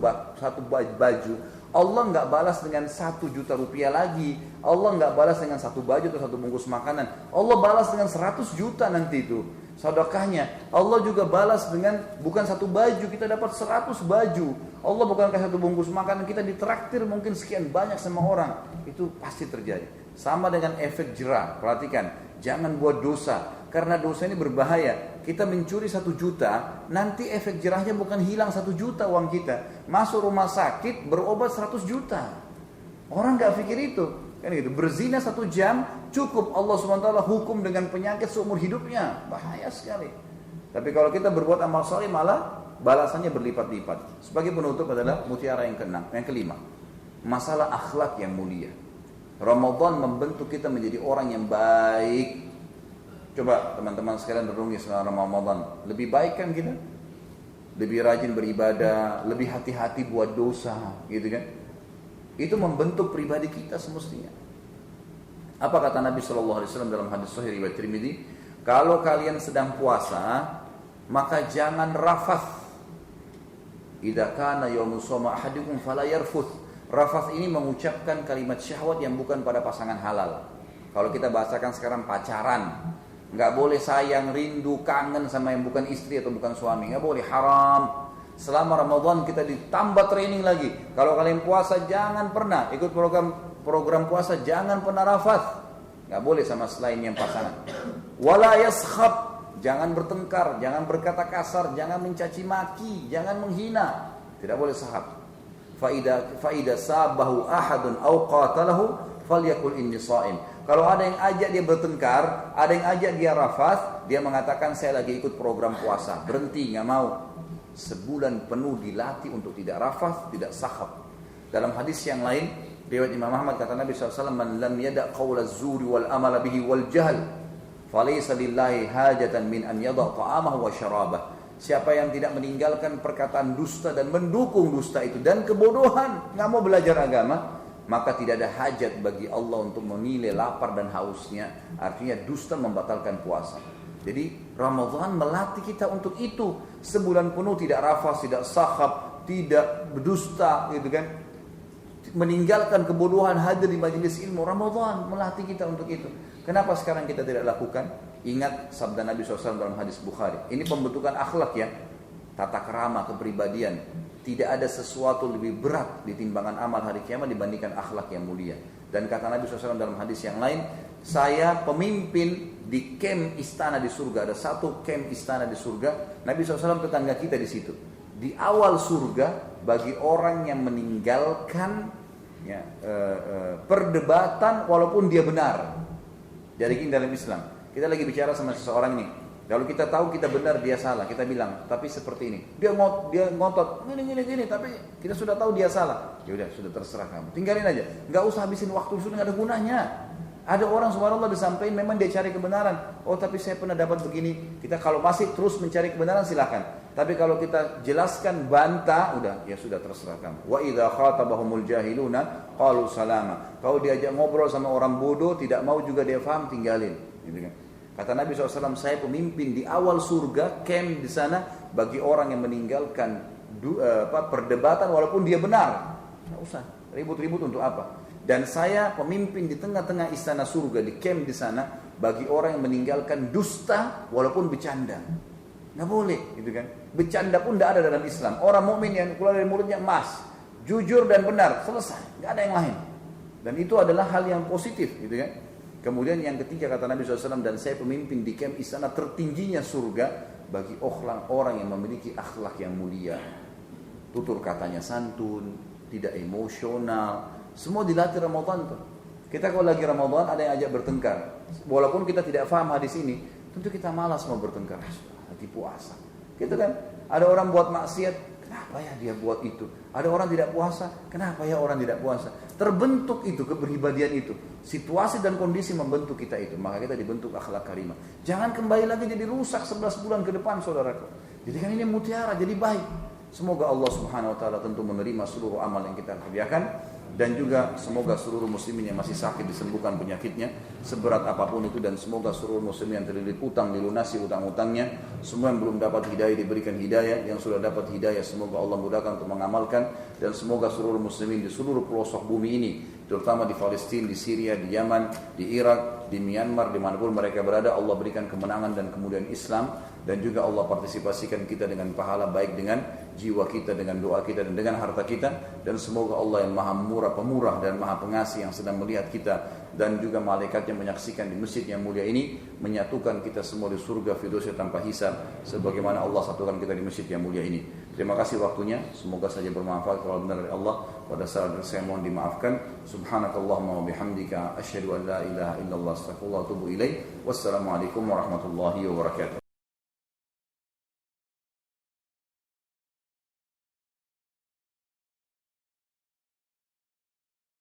baju. Allah nggak balas dengan 1 juta rupiah lagi. Allah nggak balas dengan 1 baju atau 1 bungkus makanan. Allah balas dengan 100 juta nanti itu. Sedekahnya Allah juga balas dengan bukan 1 baju, kita dapat 100 baju. Allah bukan kasih 1 bungkus makanan, kita ditraktir mungkin sekian banyak sama orang. Itu pasti terjadi. Sama dengan efek jerah. Perhatikan, jangan buat dosa, karena dosa ini berbahaya. Kita mencuri 1 juta, nanti efek jerahnya bukan hilang 1 juta uang kita, masuk rumah sakit berobat 100 juta. Orang nggak pikir itu. Kan gitu. Berzina 1 jam cukup Allah SWT hukum dengan penyakit seumur hidupnya. Bahaya sekali. Tapi kalau kita berbuat amal saleh malah balasannya berlipat-lipat. Sebagai penutup adalah mutiara yang kelima. Masalah akhlak yang mulia. Ramadan membentuk kita menjadi orang yang baik. Coba teman-teman sekalian renungi selama Ramadan. Lebih baik kan kita? Lebih rajin beribadah, lebih hati-hati buat dosa, gitu kan? Itu membentuk pribadi kita semestinya. Apa kata Nabi SAW dalam hadis sahih riwayat Tirmidzi? Kalau kalian sedang puasa, maka jangan rafath. Idza kana yaumu shaum ahadikum fala yarfuth. Rafath ini mengucapkan kalimat syahwat yang bukan pada pasangan halal. Kalau kita bahasakan sekarang pacaran, nggak boleh sayang, rindu, kangen sama yang bukan istri atau bukan suami, nggak boleh, haram. Selama Ramadan kita ditambah training lagi. Kalau kalian puasa jangan pernah ikut program puasa, jangan pernah rafath. Enggak boleh sama selain yang pasangan. Wala yaskhab, jangan bertengkar, jangan berkata kasar, jangan mencaci maki, jangan menghina. Tidak boleh sahab. Faida sabahu ahadun aw qatalahu falyakul inni shaim. Kalau ada yang ajak dia bertengkar, ada yang ajak dia rafath, dia mengatakan saya lagi ikut program puasa. Berhenti, enggak mau. Sebulan penuh dilatih untuk tidak rafath, tidak sahab. Dalam hadis yang lain, riwayat Imam Ahmad, kata Nabi SAW, man lam yada' qawla zuri wal amala bihi wal jahl, falaysa lillahi hajatan min an yada' ta'amahu wa syarabah. Siapa yang tidak meninggalkan perkataan dusta dan mendukung dusta itu dan kebodohan, nggak mau belajar agama, maka tidak ada hajat bagi Allah untuk menilai lapar dan hausnya. Artinya dusta membatalkan puasa. Jadi Ramadan melatih kita untuk itu. Sebulan penuh tidak rafath, tidak sahab, tidak berdusta, gitu kan. Meninggalkan kebodohan, hadir di majelis ilmu. Ramadan melatih kita untuk itu. Kenapa sekarang kita tidak lakukan? Ingat sabda Nabi SAW dalam hadis Bukhari. Ini pembentukan akhlak ya. Tata kerama, kepribadian. Tidak ada sesuatu lebih berat di timbangan amal hari kiamat dibandingkan akhlak yang mulia. Dan kata Nabi SAW dalam hadis yang lain, saya pemimpin di camp istana di surga. Ada 1 camp istana di surga. Nabi SAW tetangga kita di situ. Di awal surga bagi orang yang meninggalkan perdebatan walaupun dia benar. Jadi dalam Islam kita lagi bicara sama seseorang ini. Kalau kita tahu kita benar dia salah, kita bilang tapi seperti ini. Dia ngotot gini, tapi kita sudah tahu dia salah. Ya udah, sudah terserah kamu. Tinggalin aja. Enggak usah habisin waktu, sudah enggak ada gunanya. Ada orang subhanallah disampaikan memang dia cari kebenaran. Oh tapi saya pernah dapat begini. Kita kalau masih terus mencari kebenaran silakan. Tapi kalau kita jelaskan bantah, udah ya sudah terserah kamu. Wa idza khatabahumul jahiluna qalu salama. Kalau diajak ngobrol sama orang bodoh tidak mau juga dia paham, tinggalin. Gitu kan. Kata Nabi SAW, saya pemimpin di awal surga, camp di sana bagi orang yang meninggalkan perdebatan walaupun dia benar. Nggak usah ribut-ribut untuk apa. Dan saya pemimpin di tengah-tengah istana surga, di camp di sana, bagi orang yang meninggalkan dusta walaupun bercanda. Nggak boleh, gitu kan. Bercanda pun tidak ada dalam Islam. Orang mukmin yang keluar dari mulutnya emas, jujur dan benar, selesai, nggak ada yang lain. Dan itu adalah hal yang positif, gitu kan. Kemudian yang ketiga kata Nabi SAW, dan saya pemimpin di camp istana tertingginya surga bagi orang yang memiliki akhlak yang mulia. Tutur katanya santun, tidak emosional. Semua dilatih Ramadan tuh. Kita kalau lagi Ramadan ada yang ajak bertengkar. Walaupun kita tidak paham hadis ini, tentu kita malas mau bertengkar. Lagi puasa. Gitu kan? Ada orang buat maksiat, kenapa ya dia buat itu? Ada orang tidak puasa, kenapa ya orang tidak puasa? Terbentuk itu, kepribadian itu. Situasi dan kondisi membentuk kita itu. Maka kita dibentuk akhlak karimah. Jangan kembali lagi jadi rusak 11 bulan ke depan, saudaraku. Jadi kan ini mutiara, jadi baik. Semoga Allah Subhanahu wa taala tentu menerima seluruh amal yang kita kerjakan, dan juga semoga seluruh muslimin yang masih sakit disembuhkan penyakitnya seberat apapun itu, dan semoga seluruh muslimin yang terlilit utang dilunasi utang-utangnya, semua yang belum dapat hidayah diberikan hidayah, yang sudah dapat hidayah semoga Allah mudahkan untuk mengamalkan, dan semoga seluruh muslimin di seluruh pelosok bumi ini, terutama di Palestina, di Syria, di Yaman, di Irak, di Myanmar, dimanapun mereka berada, Allah berikan kemenangan dan kemudian Islam, dan juga Allah partisipasikan kita dengan pahala baik dengan jiwa kita, dengan doa kita, dan dengan harta kita. Dan semoga Allah yang maha murah, pemurah dan maha pengasih yang sedang melihat kita, dan juga malaikatnya menyaksikan di masjid yang mulia ini, menyatukan kita semua di surga firdausi tanpa hisab, sebagaimana Allah satukan kita di masjid yang mulia ini. Terima kasih waktunya, semoga saja bermanfaat. Kalau benar dari Allah, pada saat saya mohon dimaafkan. Subhanakallahumma wa bihamdika asyhadu an la ilaha illallah astaghfirullah wa atubu ilaih. Wassalamualaikum warahmatullahi wabarakatuh.